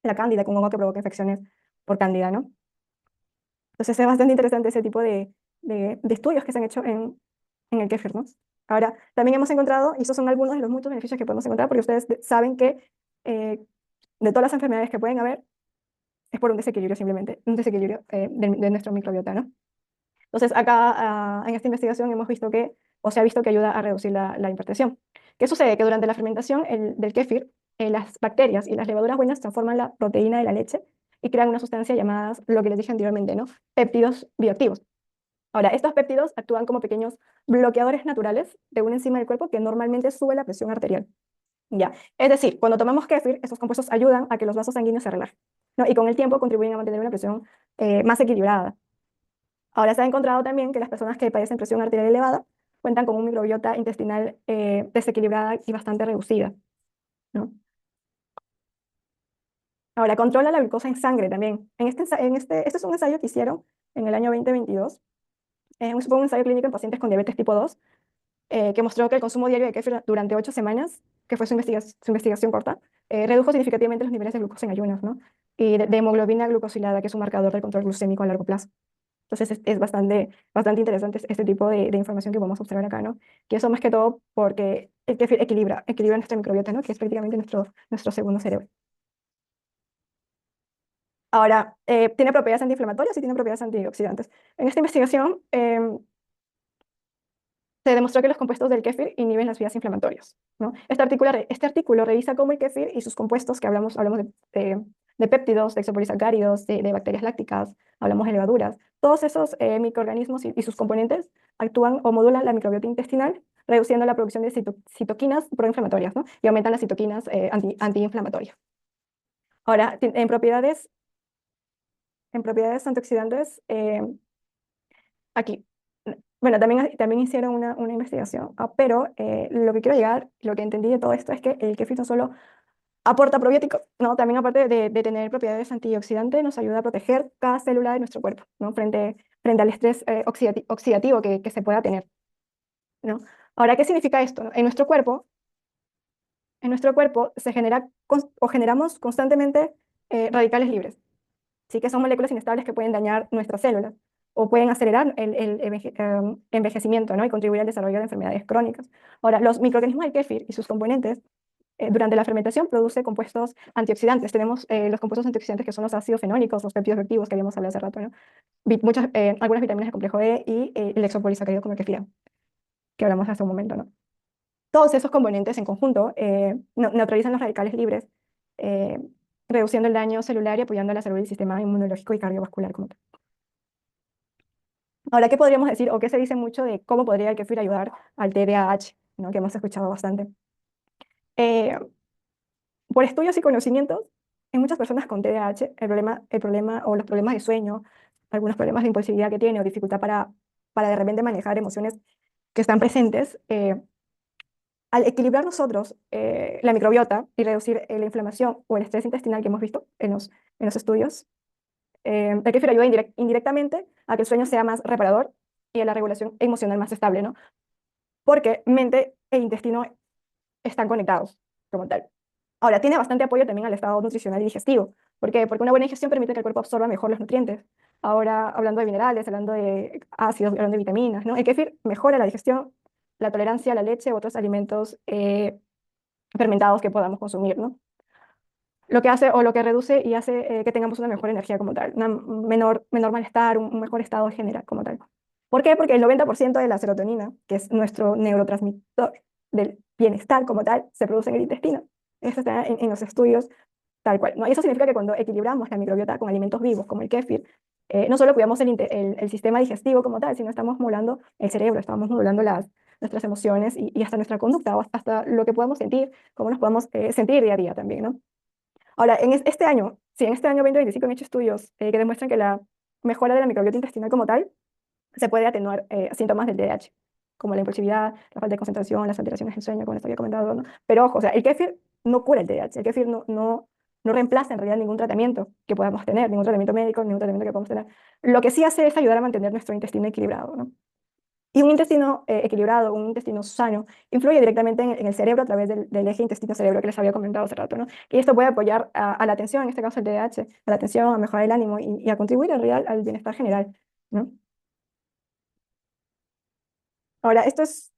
La cándida, que un hongo que provoca infecciones por cándida, ¿no? Entonces, es bastante interesante ese tipo de estudios que se han hecho en el kéfir, ¿no? Ahora, también hemos encontrado, y esos son algunos de los muchos beneficios que podemos encontrar, porque ustedes saben que eh, de todas las enfermedades que pueden haber, es por un desequilibrio simplemente, un desequilibrio de nuestro microbiota, ¿no? Entonces, acá en esta investigación hemos visto que, o se ha visto que ayuda a reducir la hipertensión. ¿Qué sucede? Que durante la fermentación del kéfir, las bacterias y las levaduras buenas transforman la proteína de la leche y crean una sustancia llamada, lo que les dije anteriormente, ¿no? Péptidos bioactivos. Ahora, estos péptidos actúan como pequeños bloqueadores naturales de una enzima del cuerpo que normalmente sube la presión arterial. Ya. Es decir, cuando tomamos kéfir, estos compuestos ayudan a que los vasos sanguíneos se relajen, ¿no? Y con el tiempo contribuyen a mantener una presión más equilibrada. Ahora se ha encontrado también que las personas que padecen presión arterial elevada cuentan con un microbiota intestinal desequilibrada y bastante reducida, ¿no? Ahora, controla la glucosa en sangre también. Este es un ensayo que hicieron en el año 2022. Fue un ensayo clínico en pacientes con diabetes tipo 2, que mostró que el consumo diario de kéfir durante 8 semanas, que fue su investigación corta, redujo significativamente los niveles de glucosa en ayunas, ¿no? Y de hemoglobina glucosilada, que es un marcador del control glucémico a largo plazo. Entonces es bastante interesante este tipo de información que podemos observar acá, ¿no? Que eso más que todo porque el kéfir equilibra nuestra microbiota, ¿no? Que es prácticamente nuestro segundo cerebro. Ahora, tiene propiedades antiinflamatorias y tiene propiedades antioxidantes. En esta investigación, se demostró que los compuestos del kéfir inhiben las vías inflamatorias, ¿no? Este artículo revisa cómo el kéfir y sus compuestos, que hablamos de péptidos, de exopolisacáridos, de bacterias lácticas, hablamos de levaduras, todos esos microorganismos y sus componentes actúan o modulan la microbiota intestinal, reduciendo la producción de citoquinas proinflamatorias, ¿no? Y aumentan las citoquinas antiinflamatorias. Ahora, en propiedades antioxidantes, aquí. Bueno, también hicieron una investigación, pero lo que quiero llegar, lo que entendí de todo esto es que el kéfir no solo aporta probióticos, ¿no? También aparte de tener propiedades antioxidantes, nos ayuda a proteger cada célula de nuestro cuerpo, ¿no? Frente al estrés oxidativo que se pueda tener, ¿no? Ahora, ¿qué significa esto, no? En nuestro cuerpo generamos constantemente radicales libres. Sí que son moléculas inestables que pueden dañar nuestras células o pueden acelerar el envejecimiento, ¿no? Y contribuir al desarrollo de enfermedades crónicas. Ahora, los microorganismos del kéfir y sus componentes durante la fermentación produce compuestos antioxidantes. Tenemos los compuestos antioxidantes que son los ácidos fenólicos, los péptidos activos que habíamos hablado hace rato, ¿no? Algunas vitaminas del complejo E y el exopolisacárido como el kefir, que hablamos hace un momento, ¿no? Todos esos componentes en conjunto neutralizan los radicales libres, eh, reduciendo el daño celular y apoyando la salud del sistema inmunológico y cardiovascular como tal. Ahora, ¿qué podríamos decir o qué se dice mucho de cómo podría el kefir ayudar al TDAH, ¿no? Que hemos escuchado bastante? Eh, por estudios y conocimientos, en muchas personas con TDAH, el problema o los problemas de sueño, algunos problemas de impulsividad que tiene o dificultad para de repente manejar emociones que están presentes, al equilibrar nosotros la microbiota y reducir la inflamación o el estrés intestinal que hemos visto en los estudios, el kefir ayuda indirectamente a que el sueño sea más reparador y a la regulación emocional más estable, ¿no? Porque mente e intestino están conectados como tal. Ahora, tiene bastante apoyo también al estado nutricional y digestivo. ¿Por qué? Porque una buena digestión permite que el cuerpo absorba mejor los nutrientes. Ahora, hablando de minerales, hablando de ácidos, hablando de vitaminas, ¿no? El kefir mejora la digestión, la tolerancia a la leche u otros alimentos fermentados que podamos consumir, ¿no? Lo que hace o lo que reduce y hace que tengamos una mejor energía como tal, un menor malestar, un mejor estado general como tal. ¿Por qué? Porque el 90% de la serotonina, que es nuestro neurotransmisor del bienestar como tal, se produce en el intestino. Eso está en los estudios tal cual, ¿no? Y eso significa que cuando equilibramos la microbiota con alimentos vivos como el kéfir, no solo cuidamos el sistema digestivo como tal, sino estamos modulando el cerebro, estamos modulando nuestras emociones y hasta nuestra conducta, o hasta lo que podemos sentir, cómo nos podemos sentir día a día también, ¿no? Ahora, este año, sí, en este año 2025 han hecho estudios que demuestran que la mejora de la microbiota intestinal como tal se puede atenuar síntomas del TDAH, como la impulsividad, la falta de concentración, las alteraciones del sueño, como les había comentado, ¿no? Pero ojo, o sea, el kéfir no cura el TDAH, el kéfir no reemplaza en realidad ningún tratamiento que podamos tener, ningún tratamiento médico, ningún tratamiento que podamos tener. Lo que sí hace es ayudar a mantener nuestro intestino equilibrado, ¿no? Y un intestino equilibrado, un intestino sano, influye directamente en el cerebro a través del eje intestino-cerebro que les había comentado hace rato, ¿no? Y esto puede apoyar a la atención, en este caso el TDAH, a la atención, a mejorar el ánimo y a contribuir en realidad al bienestar general, ¿no? Ahora, esto es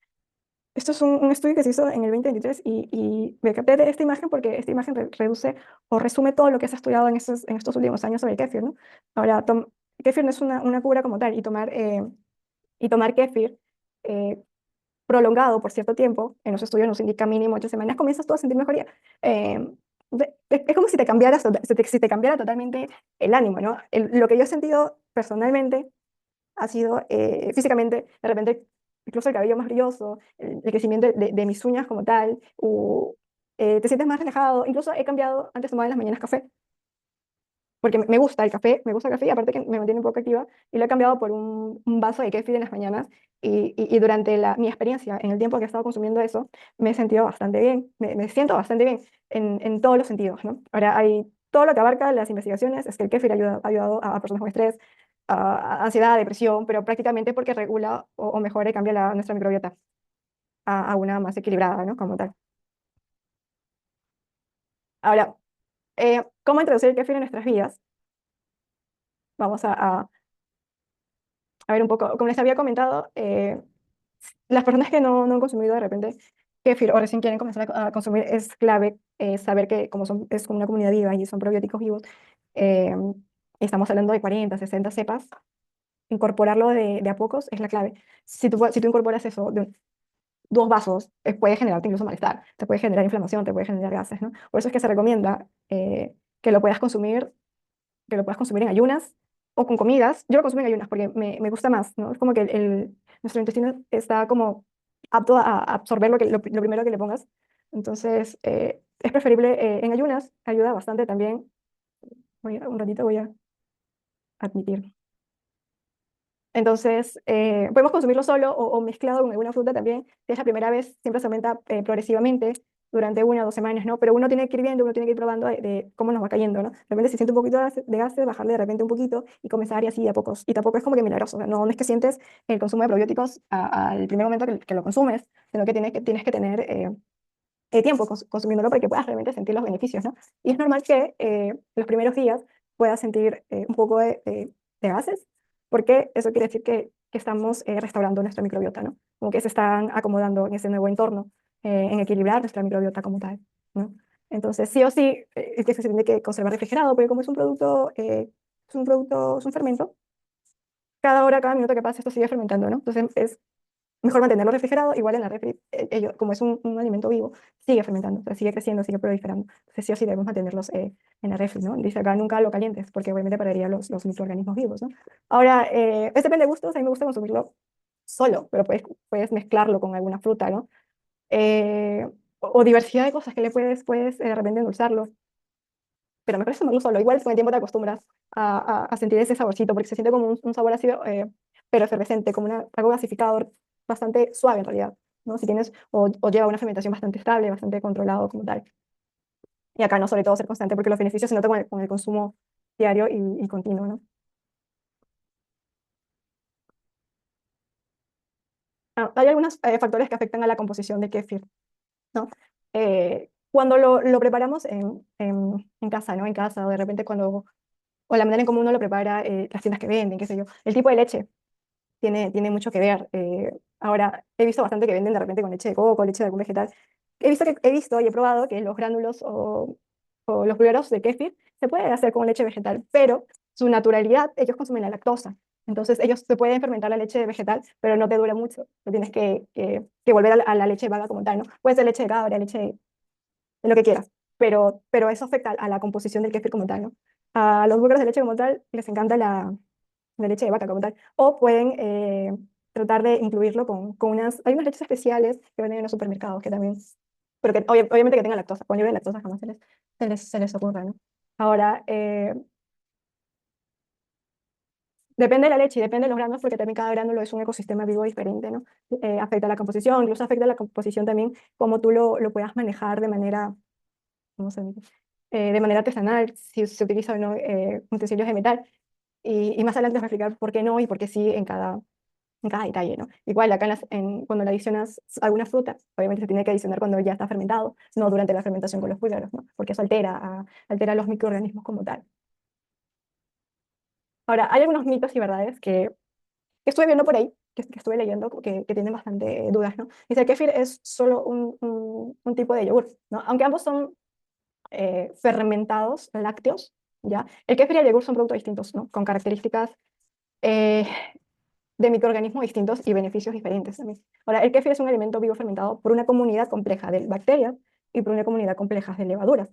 un estudio que se hizo en el 2023 y me capté de esta imagen porque esta imagen reduce o resume todo lo que se ha estudiado en estos últimos años sobre el kéfir, ¿no? Ahora, kéfir no es una cura como tal y tomar kéfir eh, prolongado por cierto tiempo, en los estudios nos indica mínimo 8 semanas, comienzas tú a sentir mejoría. Eh, es como si te cambiaras, si te cambiara totalmente el ánimo, ¿no? Lo que yo he sentido personalmente ha sido físicamente, de repente, incluso el cabello más brilloso, el crecimiento de mis uñas como tal, te sientes más relajado. Incluso he cambiado, antes tomaba en las mañanas café, porque me gusta el café y aparte que me mantiene un poco activa, y lo he cambiado por un vaso de kéfir en las mañanas y durante mi experiencia, en el tiempo que he estado consumiendo eso, me he sentido bastante bien, me siento bastante bien en todos los sentidos, ¿no? Ahora, todo lo que abarca las investigaciones es que el kéfir ha ayudado a personas con estrés, a ansiedad, depresión, pero prácticamente porque regula o mejora y cambia nuestra microbiota a una más equilibrada, ¿no? Como tal. Ahora, ¿cómo introducir el kéfir en nuestras vidas? Vamos a ver un poco, como les había comentado, las personas que no han consumido de repente kefir o recién quieren comenzar a consumir, es clave saber que como es como una comunidad viva y son probióticos vivos, eh, estamos hablando de 40, 60 cepas, incorporarlo de a pocos es la clave. Si tú incorporas eso de 2 vasos, puede generarte incluso malestar, te puede generar inflamación, te puede generar gases, ¿no? Por eso es que se recomienda que lo puedas consumir que lo puedas consumir en ayunas o con comidas. Yo lo consumo en ayunas porque me gusta más, ¿no? Es como que nuestro intestino está como apto a absorber lo primero que le pongas. Entonces, es preferible en ayunas, ayuda bastante también. Un ratito voy a admitir. Entonces, podemos consumirlo solo o mezclado con alguna fruta también. Si es la primera vez, siempre se aumenta progresivamente durante 1 o 2 semanas, ¿no? Pero uno tiene que ir viendo, uno tiene que ir probando de cómo nos va cayendo, ¿no? De repente si siente un poquito de gases, bajarle de repente un poquito y comenzar y así de a pocos. Y tampoco es como que milagroso, o sea, no es que sientes el consumo de probióticos al primer momento que lo consumes, sino que tienes que tener tiempo consumiéndolo para que puedas realmente sentir los beneficios, ¿no? Y es normal que los primeros días puedas sentir un poco de gases, porque eso quiere decir que estamos restaurando nuestra microbiota, ¿no? Como que se están acomodando en ese nuevo entorno, en equilibrar nuestra microbiota como tal. ¿no? Entonces, sí o sí, el queso se tiene que conservar refrigerado, porque como es un fermento, cada hora, cada minuto que pasa, esto sigue fermentando, ¿no? Entonces, es mejor mantenerlo refrigerado, igual en la refri, como es un alimento vivo, sigue fermentando, o sea, sigue creciendo, sigue proliferando. Entonces, sí o sí debemos mantenerlos en la refri, ¿no? Dice acá, nunca lo calientes, porque obviamente perdería los microorganismos vivos, ¿no? Ahora, es depende de gustos, a mí me gusta consumirlo solo, pero puedes mezclarlo con alguna fruta, ¿no? O diversidad de cosas que le puedes de repente endulzarlo, pero mejor es tomarlo solo. Igual con el tiempo te acostumbras a sentir ese saborcito, porque se siente como un sabor ácido, pero efervescente, como algo gasificado, bastante suave en realidad, ¿no? Si tienes, o lleva una fermentación bastante estable, bastante controlado como tal. Y acá no, sobre todo ser constante, porque los beneficios se notan con el consumo diario y continuo, ¿no? Ah, hay algunos factores que afectan a la composición de kéfir, ¿no? Cuando lo preparamos en casa, ¿no? En casa, o de repente o la manera en cómo uno lo prepara, las tiendas que venden, qué sé yo, el tipo de leche tiene mucho que ver. Ahora, he visto bastante que venden de repente con leche de coco, leche de algún vegetal. He visto y he probado que los gránulos o los grueros de kéfir se pueden hacer con leche vegetal, pero su naturalidad, ellos consumen la lactosa. Entonces, ellos se pueden fermentar la leche vegetal, pero no te dura mucho. No tienes que volver a la leche vaga como tal, ¿no? Puede ser leche de cabra, leche de lo que quieras, pero eso afecta a la composición del kéfir como tal, ¿no? A los burgers de leche como tal les encanta la leche de vaca como tal. O pueden tratar de incluirlo con hay unas leches especiales que venden en los supermercados que también, pero que obviamente que tengan lactosa. Cuando lleven lactosa jamás se les ocurra, ¿no? Ahora, depende de la leche y depende de los granos, porque también cada gránulo es un ecosistema vivo diferente, ¿no? Afecta la composición, incluso afecta la composición también, cómo tú lo puedas manejar de manera, ¿cómo se dice? De manera artesanal, si se utiliza o no utensilios de metal. Y más adelante les voy a explicar por qué no y por qué sí en cada detalle, ¿no? Igual acá cuando le adicionas alguna fruta, obviamente se tiene que adicionar cuando ya está fermentado, no durante la fermentación con los púlgaros, ¿no? Porque eso altera los microorganismos como tal. Ahora, hay algunos mitos y verdades que estuve viendo por ahí, que estuve leyendo, que tienen bastante dudas, ¿no? Dice que el kéfir es solo un tipo de yogur, ¿no? Aunque ambos son fermentados lácteos, ¿ya? El kéfir y el yogur son productos distintos, ¿no? Con características eh, de microorganismos distintos y beneficios diferentes también. Ahora, el kéfir es un alimento vivo fermentado por una comunidad compleja de bacterias y por una comunidad compleja de levaduras.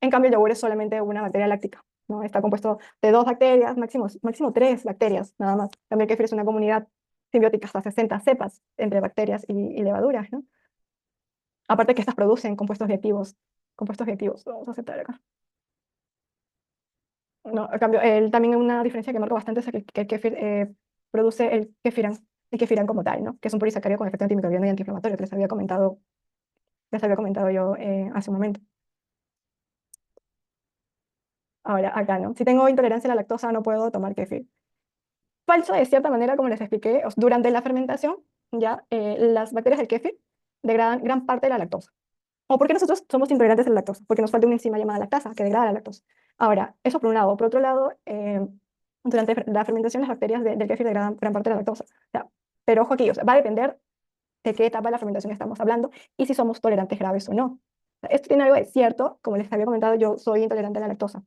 En cambio, el yogur es solamente una bacteria láctica, ¿no? Está compuesto de dos bacterias, máximo tres bacterias, nada más. También el kéfir es una comunidad simbiótica hasta 60 cepas entre bacterias y levaduras, ¿no? Aparte que estas producen compuestos bioactivos. Vamos a aceptar acá. No, a cambio, también una diferencia que marca bastante es que el kéfir produce el kefirán como tal, ¿no? Que es un polisacárido con efecto antimicrobiano y antiinflamatorio, que les había comentado yo hace un momento. Ahora, acá, ¿no? Si tengo intolerancia a la lactosa, no puedo tomar kéfir. Falso, de cierta manera, como les expliqué, durante la fermentación, ya las bacterias del kéfir degradan gran parte de la lactosa. ¿O por qué nosotros somos intolerantes a la lactosa? Porque nos falta una enzima llamada lactasa que degrada la lactosa. Ahora, eso por un lado. Por otro lado, durante la fermentación las bacterias del kéfir degradan gran parte de la lactosa. O sea, pero ojo aquí, o sea, va a depender de qué etapa de la fermentación estamos hablando y si somos tolerantes graves o no. O sea, esto tiene algo de cierto, como les había comentado, yo soy intolerante a la lactosa,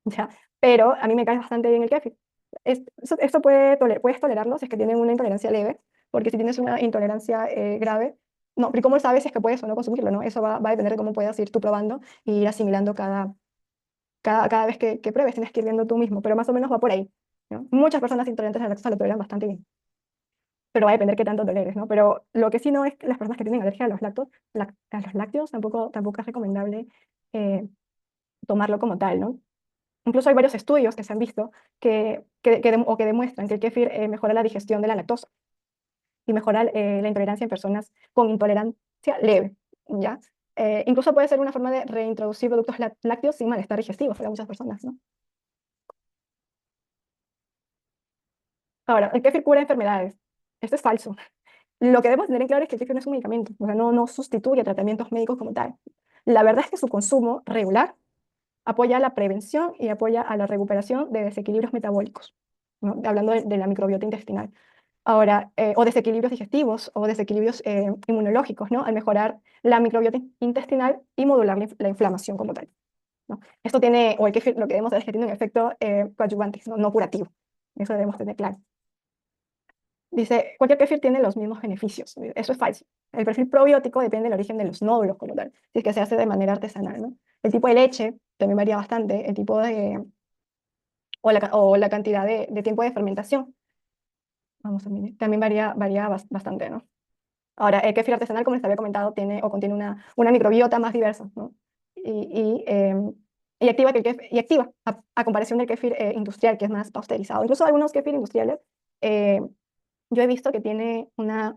¿ya? Pero a mí me cae bastante bien el kéfir. Esto puedes tolerarlo si es que tienen una intolerancia leve, porque si tienes una intolerancia grave, no, pero ¿cómo sabes si es que puedes o no consumirlo, no? Eso va a depender de cómo puedas ir tú probando y ir asimilando cada vez que pruebes, tienes que ir viendo tú mismo, pero más o menos va por ahí, ¿no? Muchas personas intolerantes a la lactosa lo toleran bastante bien, pero va a depender qué tanto toleres, ¿no? Pero lo que sí no es que las personas que tienen alergia a los lácteos, tampoco es recomendable eh, tomarlo como tal, ¿no? Incluso hay varios estudios que se han visto que demuestran que el kéfir mejora la digestión de la lactosa y mejora la intolerancia en personas con intolerancia leve, ¿ya? Incluso puede ser una forma de reintroducir productos lácteos sin malestar digestivo para muchas personas, ¿no? Ahora, el kéfir cura enfermedades. Esto es falso. Lo que debemos tener en claro es que el kéfir no es un medicamento, o sea, no sustituye tratamientos médicos como tal. La verdad es que su consumo regular apoya la prevención y apoya a la recuperación de desequilibrios metabólicos, ¿no? Hablando de la microbiota intestinal. Ahora, o desequilibrios digestivos o desequilibrios inmunológicos, ¿no? Al mejorar la microbiota intestinal y modular la inflamación como tal, ¿no? Esto tiene, o el kefir, lo que debemos saber es que tiene un efecto coadyuvante, ¿no? No curativo. Eso debemos tener claro. Dice, cualquier kefir tiene los mismos beneficios. Eso es falso. El perfil probiótico depende del origen de los nódulos como tal, si es que se hace de manera artesanal, ¿no? El tipo de leche también varía bastante, el tipo de, o la cantidad de tiempo de fermentación. Vamos, también varía bastante, ¿no? Ahora, el kéfir artesanal, como les había comentado, tiene o contiene una microbiota más diversa, ¿no? Y activa, y activa a comparación del kéfir industrial, que es más pasteurizado. Incluso algunos kéfir industriales, eh, yo he visto que tiene una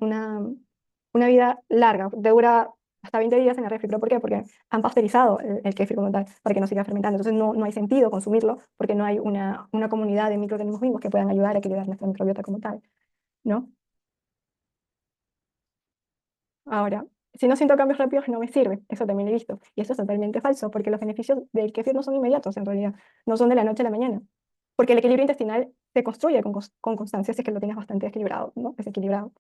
vida larga, dura hasta 20 días en el refri. ¿Pero por qué? Porque han pasteurizado el kéfir como tal, para que no siga fermentando. Entonces no hay sentido consumirlo, porque no hay una comunidad de microorganismos vivos que puedan ayudar a equilibrar nuestra microbiota como tal, ¿no? Ahora, si no siento cambios rápidos, no me sirve. Eso también lo he visto. Y eso es totalmente falso, porque los beneficios del kéfir no son inmediatos, en realidad. No son de la noche a la mañana. Porque el equilibrio intestinal se construye con constancia si es que lo tienes bastante equilibrado, ¿no? Desequilibrado.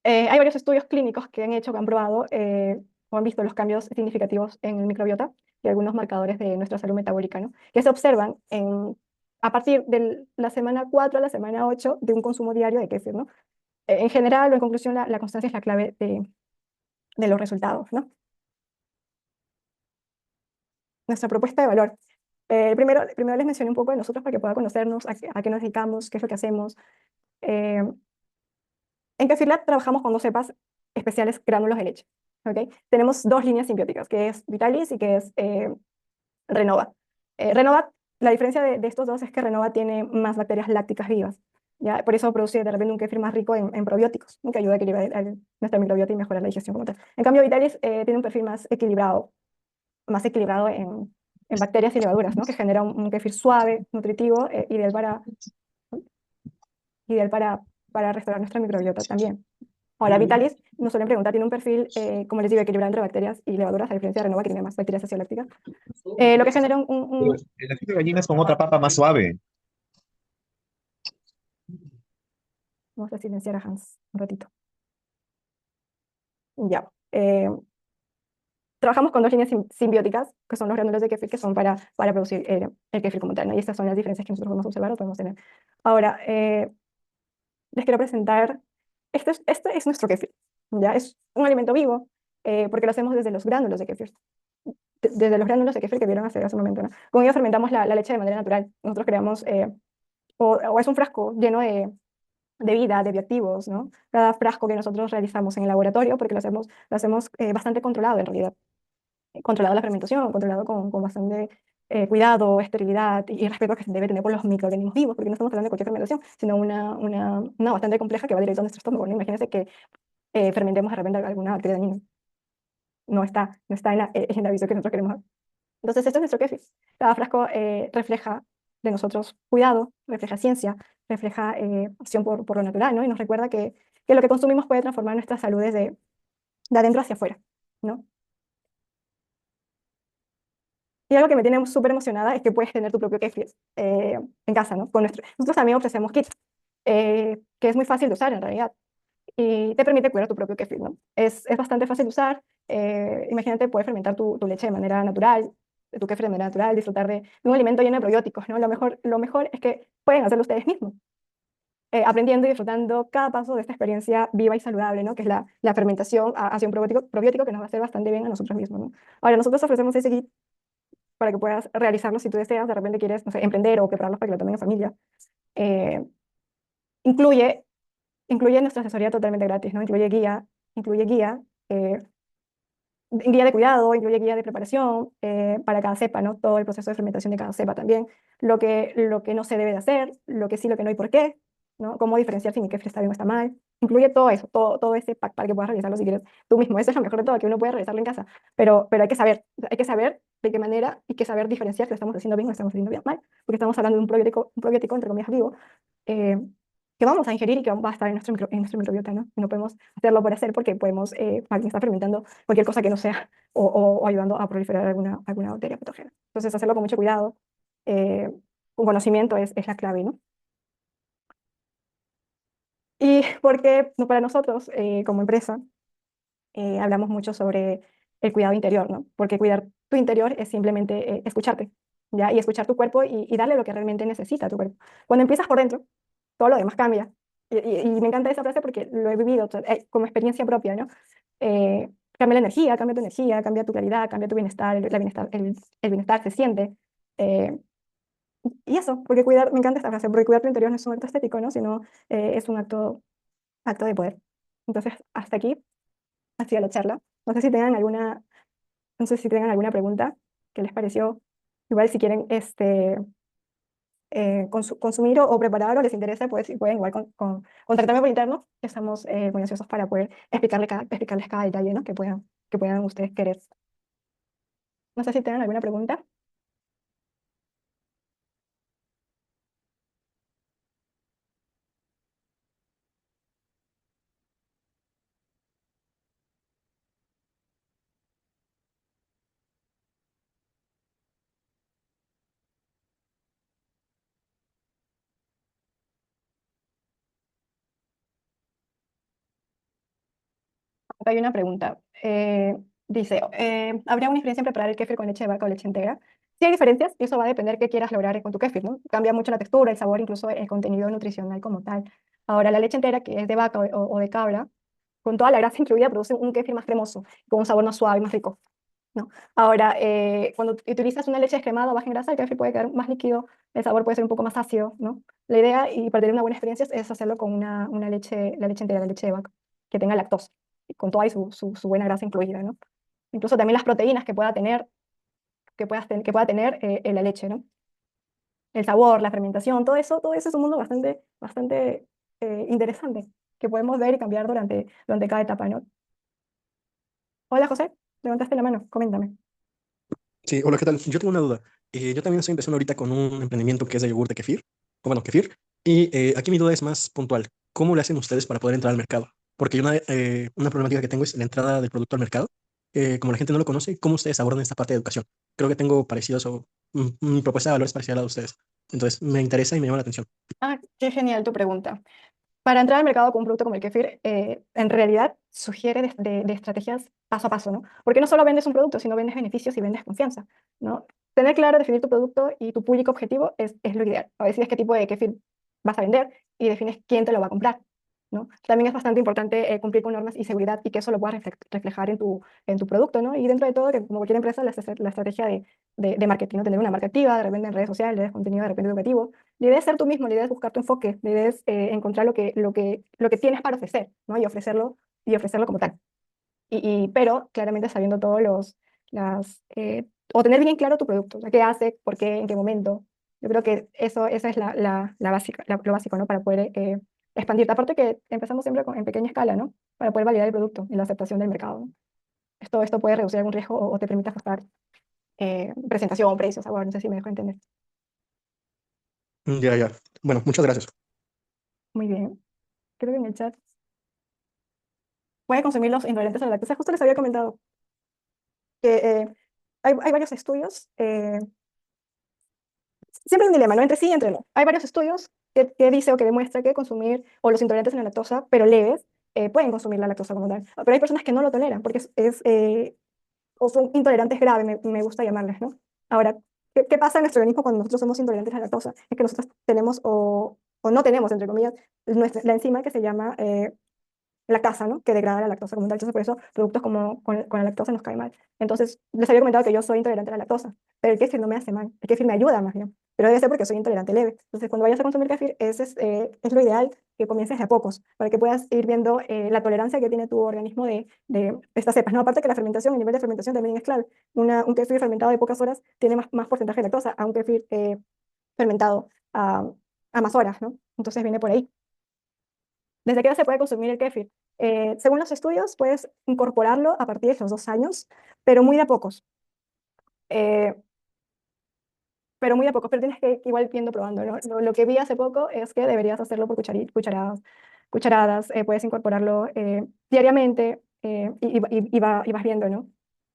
Hay varios estudios clínicos que han hecho, que han probado o han visto los cambios significativos en el microbiota y algunos marcadores de nuestra salud metabólica, ¿no? Que se observan a partir de la semana 4 a la semana 8 de un consumo diario de kéfir, ¿no? En general, o en conclusión, la constancia es la clave de los resultados, ¿no? Nuestra propuesta de valor. Primero les mencioné un poco de nosotros para que puedan conocernos, a qué nos dedicamos, qué es lo que hacemos. Eh, en Kefir trabajamos con dos cepas especiales gránulos de leche. ¿Okay? Tenemos dos líneas simbióticas, que es Vitalis y que es Renova. Renova, la diferencia de estos dos es que Renova tiene más bacterias lácticas vivas. ¿Ya? Por eso produce de repente un kefir más rico en probióticos, ¿no? Que ayuda a equilibrar nuestra microbiota y mejorar la digestión como tal. En cambio, Vitalis tiene un perfil más equilibrado en bacterias y levaduras, ¿no? Que genera un kefir suave, nutritivo, ideal para restaurar nuestra microbiota también. Ahora, Vitalis, nos suelen preguntar, tiene un perfil, como les digo, equilibrado entre bacterias y levaduras, a diferencia de Renova, que tiene más bacterias acidolácticas, lo que genera Pero el ají de gallina es con otra papa más suave. Vamos a silenciar a Hans un ratito. Ya. Trabajamos con dos líneas simbióticas, que son los granulos de kefir, que son para producir el kefir como tal, ¿no? Y estas son las diferencias que nosotros podemos observar o podemos tener. Ahora, les quiero presentar, este es nuestro kefir, ¿ya? Es un alimento vivo, porque lo hacemos desde los gránulos de kefir, desde los gránulos de kefir que vieron hace un momento, ¿no? Con ello fermentamos la leche de manera natural. Nosotros creamos, o es un frasco lleno de vida, de bioactivos, ¿no? Cada frasco que nosotros realizamos en el laboratorio, porque lo hacemos bastante controlado en realidad, controlado la fermentación, controlado con bastante cuidado, esterilidad y respeto que se debe tener por los microorganismos vivos, porque no estamos hablando de cualquier fermentación, sino una bastante compleja que va directo a nuestro estómago, ¿no? Imagínense que fermentemos de repente alguna bacteria dañina. No está en la visión que nosotros queremos. Entonces, esto es nuestro kefir. Cada frasco refleja de nosotros cuidado, refleja ciencia, refleja pasión por lo natural, ¿no? Y nos recuerda que lo que consumimos puede transformar nuestra salud desde de adentro hacia afuera, ¿no? Y algo que me tiene súper emocionada es que puedes tener tu propio kefir en casa, ¿no? Nosotros también ofrecemos kits, que es muy fácil de usar en realidad, y te permite cuidar tu propio kefir, ¿no? Es bastante fácil de usar. Imagínate poder fermentar tu leche de manera natural, tu kefir de manera natural, disfrutar de un alimento lleno de probióticos, ¿no? Lo mejor es que pueden hacerlo ustedes mismos, aprendiendo y disfrutando cada paso de esta experiencia viva y saludable, ¿no? Que es la fermentación hacia un probiótico que nos va a hacer bastante bien a nosotros mismos, ¿no? Ahora, nosotros ofrecemos ese kit para que puedas realizarlo si tú deseas, de repente quieres, no sé, emprender o prepararlos para que lo tomen en familia. Eh, incluye, incluye nuestra asesoría totalmente gratis, ¿no? Incluye guía, guía de cuidado, incluye guía de preparación para cada cepa, ¿no? Todo el proceso de fermentación de cada cepa también. Lo que no se debe de hacer, lo que no y por qué, ¿no? Cómo diferenciar si mi kefir está bien o está mal. Incluye todo eso, todo ese pack para que puedas realizarlo si quieres tú mismo. Eso es lo mejor de todo, que uno puede realizarlo en casa. Pero hay que saber de qué manera y que saber diferenciar si lo estamos haciendo bien o lo estamos haciendo bien mal. Porque estamos hablando de un probiótico entre comillas, vivo, eh, que vamos a ingerir y que va a estar en nuestro microbiota, ¿no? Y no podemos hacerlo por hacer porque podemos alguien está fermentando cualquier cosa que no sea o ayudando a proliferar alguna bacteria patógena. Entonces, hacerlo con mucho cuidado, eh, con conocimiento es la clave, ¿no? Y porque no, para nosotros, como empresa, hablamos mucho sobre el cuidado interior, ¿no? Porque cuidar tu interior es simplemente escucharte, ¿ya? Y escuchar tu cuerpo y darle lo que realmente necesita tu cuerpo. Cuando empiezas por dentro, todo lo demás cambia. Y me encanta esa frase porque lo he vivido como experiencia propia, ¿no? Cambia la energía, cambia tu energía, cambia tu claridad, cambia tu bienestar, el bienestar se siente. eh, y eso, porque cuidar, me encanta esta frase, porque cuidar tu interior no es un acto estético, ¿no? Sino es un acto de poder. Entonces, hasta aquí ha sido la charla. No sé si tengan alguna pregunta. ¿Qué les pareció? Igual si quieren consumir o preparar o les interesa, pues si pueden igual contactarme por interno. Estamos muy ansiosos para poder explicarles cada detalle, ¿no? Que puedan ustedes querer. No sé si tengan alguna pregunta. Acá hay una pregunta. Dice, ¿habría una diferencia en preparar el kéfir con leche de vaca o leche entera? Sí hay diferencias y eso va a depender qué quieras lograr con tu kéfir, ¿no? Cambia mucho la textura, el sabor, incluso el contenido nutricional como tal. Ahora, la leche entera, que es de vaca o de cabra, con toda la grasa incluida, produce un kéfir más cremoso, con un sabor más suave y más rico, ¿no? Ahora, cuando utilizas una leche descremada o baja en grasa, el kéfir puede quedar más líquido, el sabor puede ser un poco más ácido, ¿no? La idea, y para tener una buena experiencia, es hacerlo con una leche, la leche entera, la leche de vaca, que tenga lactosa, y con toda y su buena grasa incluida, ¿no? Incluso también las proteínas que pueda tener, que pueda tener en la leche, ¿no? El sabor, la fermentación, todo eso es un mundo bastante interesante, que podemos ver y cambiar durante cada etapa, ¿no? Hola, José, levantaste la mano, coméntame. Sí, hola, ¿qué tal? Yo tengo una duda. Yo también estoy empezando ahorita con un emprendimiento que es de yogur de kefir, o bueno, kefir, y aquí mi duda es más puntual. ¿Cómo le hacen ustedes para poder entrar al mercado? Porque yo una problemática que tengo es la entrada del producto al mercado. Como la gente no lo conoce, ¿cómo ustedes abordan esta parte de educación? Creo que tengo parecidos o mi propuesta de valor es parecida a la de ustedes. Entonces, me interesa y me llama la atención. Ah, qué genial tu pregunta. Para entrar al mercado con un producto como el kefir, en realidad sugiere de estrategias paso a paso, ¿no? Porque no solo vendes un producto, sino vendes beneficios y vendes confianza, ¿no? Tener claro, definir tu producto y tu público objetivo es lo ideal. A ver si es qué tipo de kefir vas a vender y defines quién te lo va a comprar, ¿no? También es bastante importante cumplir con normas y seguridad y que eso lo puedas reflejar en tu producto, ¿no? Y dentro de todo, que como cualquier empresa, la estrategia de marketing, ¿no? Tener una marca activa, de repente en redes sociales, contenido de repente educativo. La idea es ser tú mismo, la idea es buscar tu enfoque, la idea es encontrar lo que tienes para ofrecer, ¿no? Y ofrecerlo como tal. Pero claramente sabiendo o tener bien claro tu producto, o sea, qué hace, por qué, en qué momento. Yo creo que esa es la básica, lo básico, ¿no? Para poder expandirte. Aparte que empezamos siempre en pequeña escala, ¿no? Para poder validar el producto y la aceptación del mercado, ¿no? Esto puede reducir algún riesgo o te permite ajustar presentación, precios, sabor, no sé si me dejo entender. Ya, ya. Bueno, muchas gracias. Muy bien. Creo que en el chat puede consumir los intolerantes a la lactosa. Justo les había comentado que hay varios estudios, siempre hay un dilema, ¿no? Entre sí y entre no. Hay varios estudios que dice o que demuestra que consumir o los intolerantes a la lactosa, pero leves, pueden consumir la lactosa como tal. Pero hay personas que no lo toleran porque o son intolerantes graves, me gusta llamarles, ¿no? Ahora, ¿qué pasa en nuestro organismo cuando nosotros somos intolerantes a la lactosa? Es que nosotros tenemos o no tenemos, entre comillas, la enzima que se llama lactasa, ¿no? Que degrada la lactosa como tal. Entonces, por eso productos como con la lactosa nos cae mal. Entonces, les había comentado que yo soy intolerante a la lactosa, pero el kéfir no me hace mal. El kéfir me ayuda más bien. Pero debe ser porque soy intolerante leve. Entonces, cuando vayas a consumir kéfir, es lo ideal que comiences de a pocos, para que puedas ir viendo la tolerancia que tiene tu organismo de estas cepas, ¿no? Aparte que la fermentación, el nivel de fermentación también es clave. Un kéfir fermentado de pocas horas tiene más porcentaje de lactosa a un kéfir fermentado a más horas, ¿no? Entonces, viene por ahí. ¿Desde qué edad se puede consumir el kéfir? Según los estudios, puedes incorporarlo a partir de los 2 años, pero muy de a pocos. Eh, pero muy de a pocos, pero tienes que igual viendo, probando, ¿no? Lo que vi hace poco es que deberías hacerlo por cucharadas, puedes incorporarlo diariamente y vas viendo, ¿no?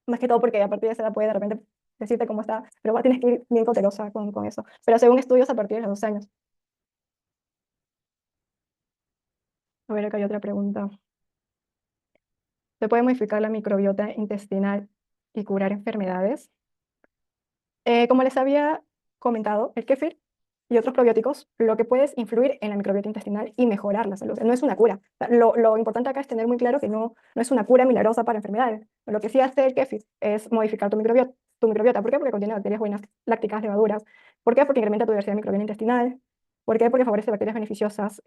Más que todo porque a partir de esa edad puede de repente decirte cómo está, pero tienes que ir bien cautelosa con eso. Pero según estudios, a partir de los 2 años. A ver, acá hay otra pregunta. ¿Se puede modificar la microbiota intestinal y curar enfermedades? Como les había comentado, el kéfir y otros probióticos, lo que puede es influir en la microbiota intestinal y mejorar la salud. No es una cura. O sea, lo importante acá es tener muy claro que no es una cura milagrosa para enfermedades. Lo que sí hace el kéfir es modificar tu microbiota. Tu microbiota. ¿Por qué? Porque contiene bacterias buenas, lácticas, levaduras. ¿Por qué? Porque incrementa tu diversidad microbiana intestinal. ¿Por qué? Porque favorece bacterias beneficiosas,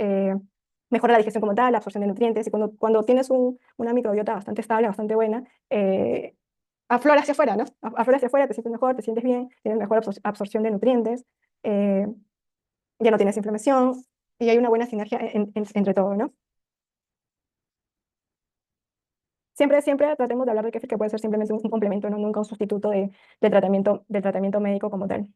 mejora la digestión como tal, la absorción de nutrientes. Y cuando tienes una microbiota bastante estable, bastante buena, aflora hacia afuera, ¿no? Aflora hacia afuera, te sientes mejor, te sientes bien, tienes mejor absorción de nutrientes, eh, ya no tienes inflamación y hay una buena sinergia entre todo, ¿no? Siempre tratemos de hablar de que puede ser simplemente un complemento, ¿no? Nunca un sustituto del tratamiento médico como tal.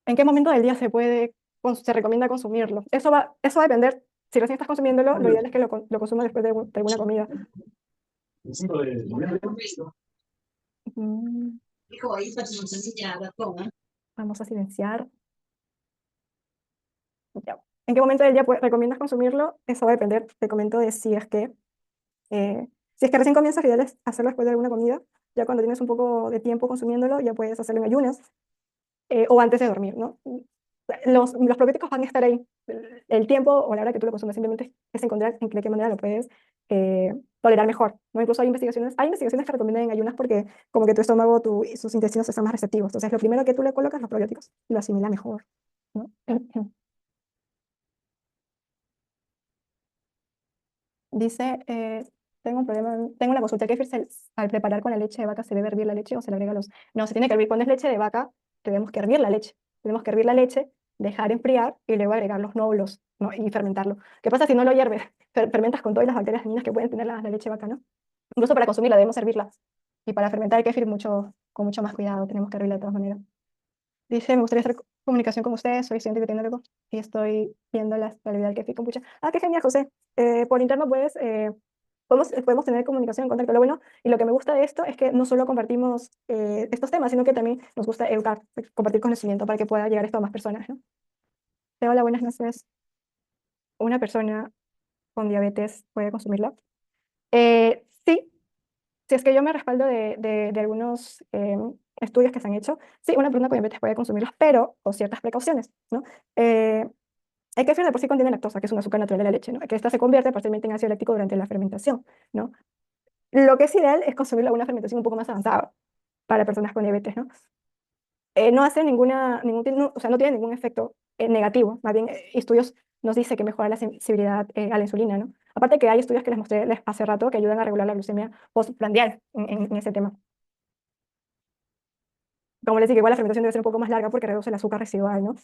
¿En qué momento del día se recomienda consumirlo? Eso va a depender. Si recién estás consumiéndolo, lo ideal es que lo consumas después de alguna comida. Mm, Vamos a silenciar. Ya. ¿En qué momento del día recomiendas consumirlo? Eso va a depender, te comento, de si es que recién comienzas, lo ideal es hacerlo después de alguna comida. Ya cuando tienes un poco de tiempo consumiéndolo, ya puedes hacerlo en ayunas o antes de dormir, ¿no? Los probióticos van a estar ahí. El tiempo o la hora que tú lo consumes simplemente es encontrar de qué manera lo puedes tolerar mejor, ¿no? Incluso hay investigaciones que recomiendan en ayunas porque como que tu estómago y sus intestinos están más receptivos. Entonces, lo primero que tú le colocas, los probióticos, lo asimila mejor, ¿no? Dice, tengo un problema, tengo una consulta. ¿Qué al preparar con la leche de vaca se debe hervir la leche o se le agrega los...? No, se tiene que hervir. Cuando es leche de vaca, tenemos que hervir la leche. Tenemos que hervir la leche, dejar enfriar y luego agregar los nódulos, ¿no? Y fermentarlo. ¿Qué pasa si no lo hierves? Fermentas con todas las bacterias dañinas que pueden tener la leche de vaca, ¿no? Incluso para consumirla debemos hervirla. Y para fermentar el kéfir con mucho más cuidado, tenemos que hervirla de todas maneras. Dice, me gustaría hacer comunicación con ustedes, soy estudiante de tecnólogo y estoy viendo la actualidad del kéfir kombucha. Ah, qué genial, José. Por interno, pues, podemos tener comunicación, contacto. Lo bueno y lo que me gusta de esto es que no solo compartimos estos temas, sino que también nos gusta educar, compartir conocimiento para que pueda llegar esto a más personas, ¿no? Hola, buenas noches. ¿Una persona con diabetes puede consumirla? Sí, si es que yo me respaldo de algunos estudios que se han hecho, sí, una persona con diabetes puede consumirlos, pero con ciertas precauciones, ¿no? Eh, el kéfir de por sí contiene lactosa, que es un azúcar natural de la leche, ¿no? Que esta se convierte parcialmente en ácido láctico durante la fermentación, ¿no? Lo que es ideal es consumirlo a una fermentación un poco más avanzada para personas con diabetes, ¿no? No hace o sea, no tiene ningún efecto negativo, más bien estudios nos dice que mejora la sensibilidad a la insulina, ¿no? Aparte que hay estudios que les mostré hace rato que ayudan a regular la glucemia postprandial en ese tema. Como les digo, igual la fermentación debe ser un poco más larga porque reduce el azúcar residual, ¿no?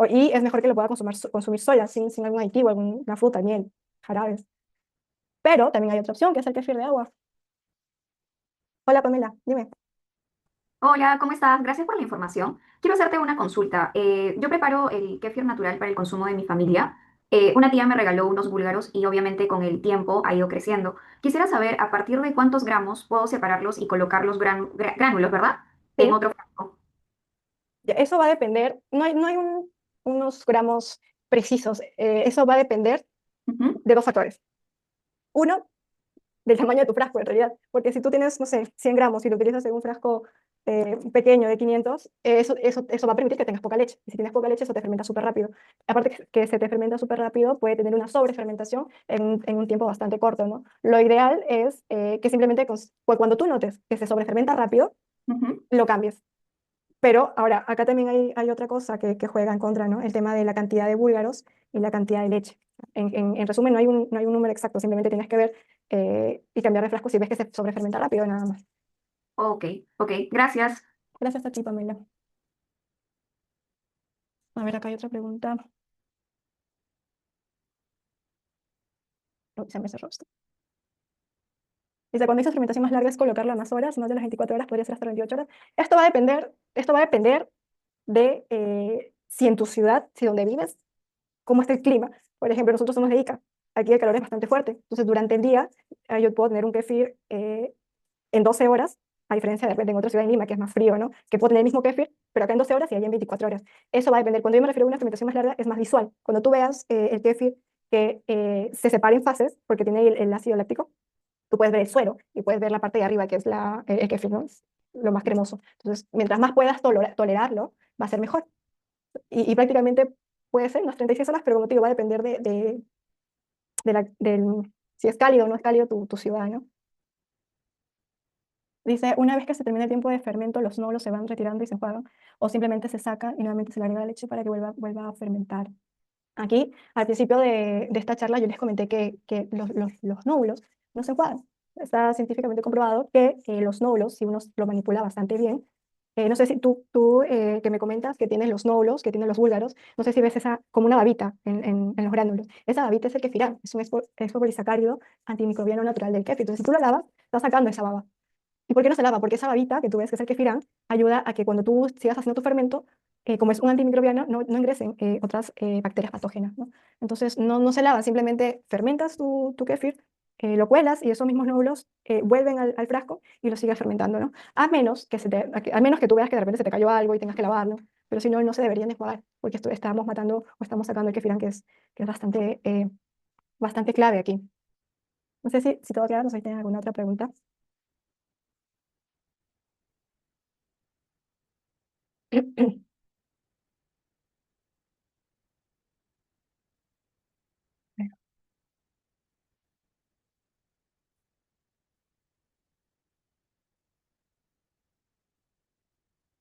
Y es mejor que lo pueda consumir sola, sin algún aditivo, alguna fruta, miel, jarabes. Pero también hay otra opción, que es el kéfir de agua. Hola, Pamela, dime. Hola, ¿cómo estás? Gracias por la información. Quiero hacerte una consulta. Yo preparo el kéfir natural para el consumo de mi familia. Una tía me regaló unos búlgaros y obviamente con el tiempo ha ido creciendo. Quisiera saber a partir de cuántos gramos puedo separarlos y colocar los gránulos, ¿verdad? En Sí, otro frasco. ya, eso va a depender, no hay unos gramos precisos, eso va a depender Ujú. de dos factores. Uno, del tamaño de tu frasco, en realidad, porque si tú tienes, no sé, 100 gramos y lo utilizas en un frasco pequeño de 500, eso va a permitir que tengas poca leche. Y si tienes poca leche, eso te fermenta súper rápido. Aparte que se te fermenta súper rápido, puede tener una sobrefermentación en un tiempo bastante corto, ¿no? Lo ideal es que simplemente pues cuando tú notes que se sobrefermenta rápido, Ujú. lo cambies. Pero ahora, acá también hay otra cosa que juega en contra, ¿no? El tema de la cantidad de búlgaros y la cantidad de leche. En resumen, no hay un número exacto, simplemente tienes que ver y cambiar de frasco si ves que se sobrefermenta rápido, nada más. Ok, ok, gracias. Gracias a ti, Pamela. A ver, acá hay otra pregunta. Uy, se me cerró esto. Dice, cuando dices fermentación más larga es colocarla más horas, más de las 24 horas, podría ser hasta 28 horas. Esto va a depender de si en tu ciudad, si donde vives, cómo está el clima. Por ejemplo, nosotros somos de Ica. Aquí el calor es bastante fuerte. Entonces, durante el día, yo puedo tener un kefir en 12 horas a diferencia de repente en otra ciudad en Lima, que es más frío, ¿no? Que puedo tener el mismo kéfir, pero acá en 12 horas y allá en 24 horas. Eso va a depender. Cuando yo me refiero a una fermentación más larga, es más visual. Cuando tú veas el kéfir que se separa en fases, porque tiene el ácido láctico, tú puedes ver el suero y puedes ver la parte de arriba, que es el kéfir, ¿no? Es lo más cremoso. Entonces, mientras más puedas tolerarlo, va a ser mejor. Y prácticamente puede ser unas 36 horas, pero como te digo, va a depender del si es cálido o no es cálido tu ciudad, ¿no? Dice, una vez que se termina el tiempo de fermento, los nódulos se van retirando y se enjuagan, o simplemente se sacan y nuevamente se le agrega la leche para que vuelva a fermentar. Aquí, al principio de esta charla, yo les comenté que los nódulos no se enjuagan. Está científicamente comprobado que los nódulos, si uno lo manipula bastante bien, no sé si tú que me comentas que tienes los nódulos, que tienes los búlgaros, no sé si ves esa como una babita en los gránulos. Esa babita es el kefirán, es un esfoliosacárido antimicrobiano natural del kefir. Entonces, si tú lo lavas, estás sacando esa baba. ¿Y por qué no se lava? Porque esa babita que tú ves que es el kefirán ayuda a que cuando tú sigas haciendo tu fermento, como es un antimicrobiano, no ingresen otras bacterias patógenas, ¿no? Entonces no se lava, simplemente fermentas tu kéfir, lo cuelas y esos mismos nódulos vuelven al frasco y lo sigues fermentando, ¿no? A menos que tú veas que de repente se te cayó algo y tengas que lavarlo, pero si no, no se deberían enjuagar, porque estamos matando o estamos sacando el kefirán que es bastante clave aquí. No sé si todo queda, no sé si tienen alguna otra pregunta.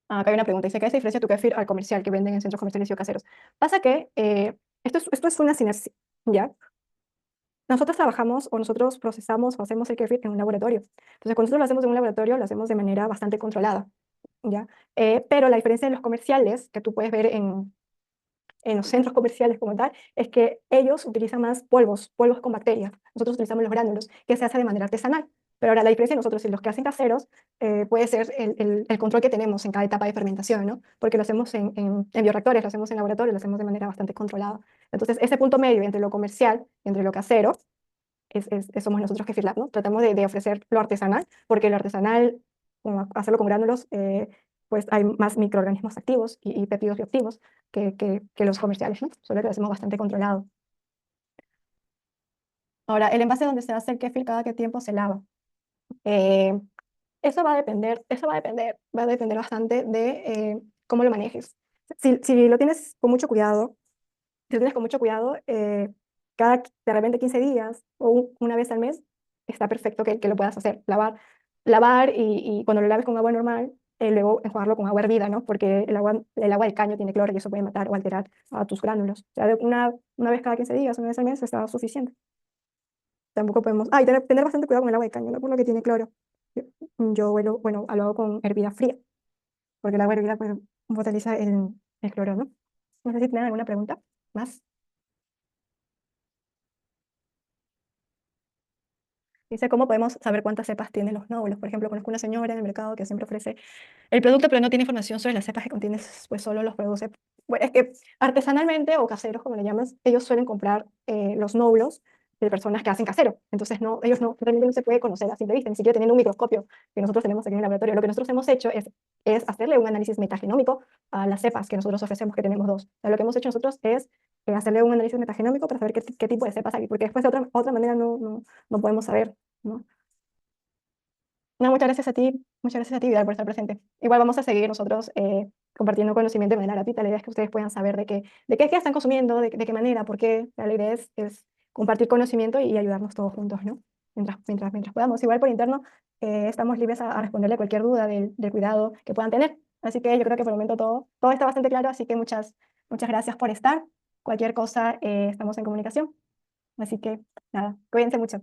Acá hay una pregunta. Dice, ¿qué es la diferencia de tu kefir al comercial que venden en centros comerciales y o caseros? Pasa que esto es una sinergia, ¿ya? Nosotros trabajamos o nosotros procesamos o hacemos el kefir en un laboratorio. Entonces, cuando nosotros lo hacemos en un laboratorio, lo hacemos de manera bastante controlada, ¿ya? Pero la diferencia de los comerciales, que tú puedes ver en los centros comerciales como tal, es que ellos utilizan más polvos con bacterias. Nosotros utilizamos los gránulos, que se hace de manera artesanal. Pero ahora la diferencia de nosotros y los que hacen caseros puede ser el control que tenemos en cada etapa de fermentación, ¿no? Porque lo hacemos en bioreactores, lo hacemos en laboratorio, lo hacemos de manera bastante controlada. Entonces, ese punto medio entre lo comercial y entre lo casero somos nosotros que FIRLAB, ¿no? Tratamos de ofrecer lo artesanal, porque lo artesanal, como hacerlo con gránulos, pues hay más microorganismos activos y péptidos bioactivos que los comerciales, ¿no? Solo que lo hacemos bastante controlado. Ahora, el envase donde se hace el kefir, ¿cada qué tiempo se lava? Eh, va a depender bastante de cómo lo manejes. Si lo tienes con mucho cuidado, si lo tienes con mucho cuidado, cada de repente 15 días o una vez al mes, está perfecto que lo puedas hacer. Lavar y cuando lo laves con agua normal, luego enjuagarlo con agua hervida, ¿no? Porque el agua del caño tiene cloro y eso puede matar o alterar a tus gránulos. O sea, una vez cada 15 días, una vez al mes, está suficiente. Tampoco podemos... Ah, y tener bastante cuidado con el agua de caño, ¿no? Por lo que tiene cloro. Bueno, lo hago con hervida fría, porque el agua hervida pues potabiliza el cloro, ¿no? No sé si tienen alguna pregunta más. Dice, ¿cómo podemos saber cuántas cepas tienen los nódulos? Por ejemplo, conozco una señora en el mercado que siempre ofrece el producto, pero no tiene información sobre las cepas que contiene, pues solo los produce. Bueno, es que artesanalmente o caseros, como le llamas, ellos suelen comprar los nódulos de personas que hacen casero. Entonces, ellos realmente no se puede conocer a simple vista, ni siquiera teniendo un microscopio que nosotros tenemos aquí en el laboratorio. Lo que nosotros hemos hecho es hacerle un análisis metagenómico a las cepas que nosotros ofrecemos, que tenemos dos. O sea, lo que hemos hecho nosotros es hacerle un análisis metagenómico para saber qué tipo de cepas hay, porque después de otra manera no podemos saber, ¿no? No, muchas gracias a ti, Vidal, por estar presente. Igual vamos a seguir nosotros compartiendo conocimiento de manera gratuita. La idea es que ustedes puedan saber de qué están consumiendo, de qué manera, por qué. La idea es compartir conocimiento y ayudarnos todos juntos, ¿no? Mientras podamos. Igual por interno estamos libres a responderle cualquier duda del cuidado que puedan tener. Así que yo creo que por el momento todo está bastante claro, así que muchas gracias por estar. Cualquier cosa, estamos en comunicación. Así que nada, cuídense mucho.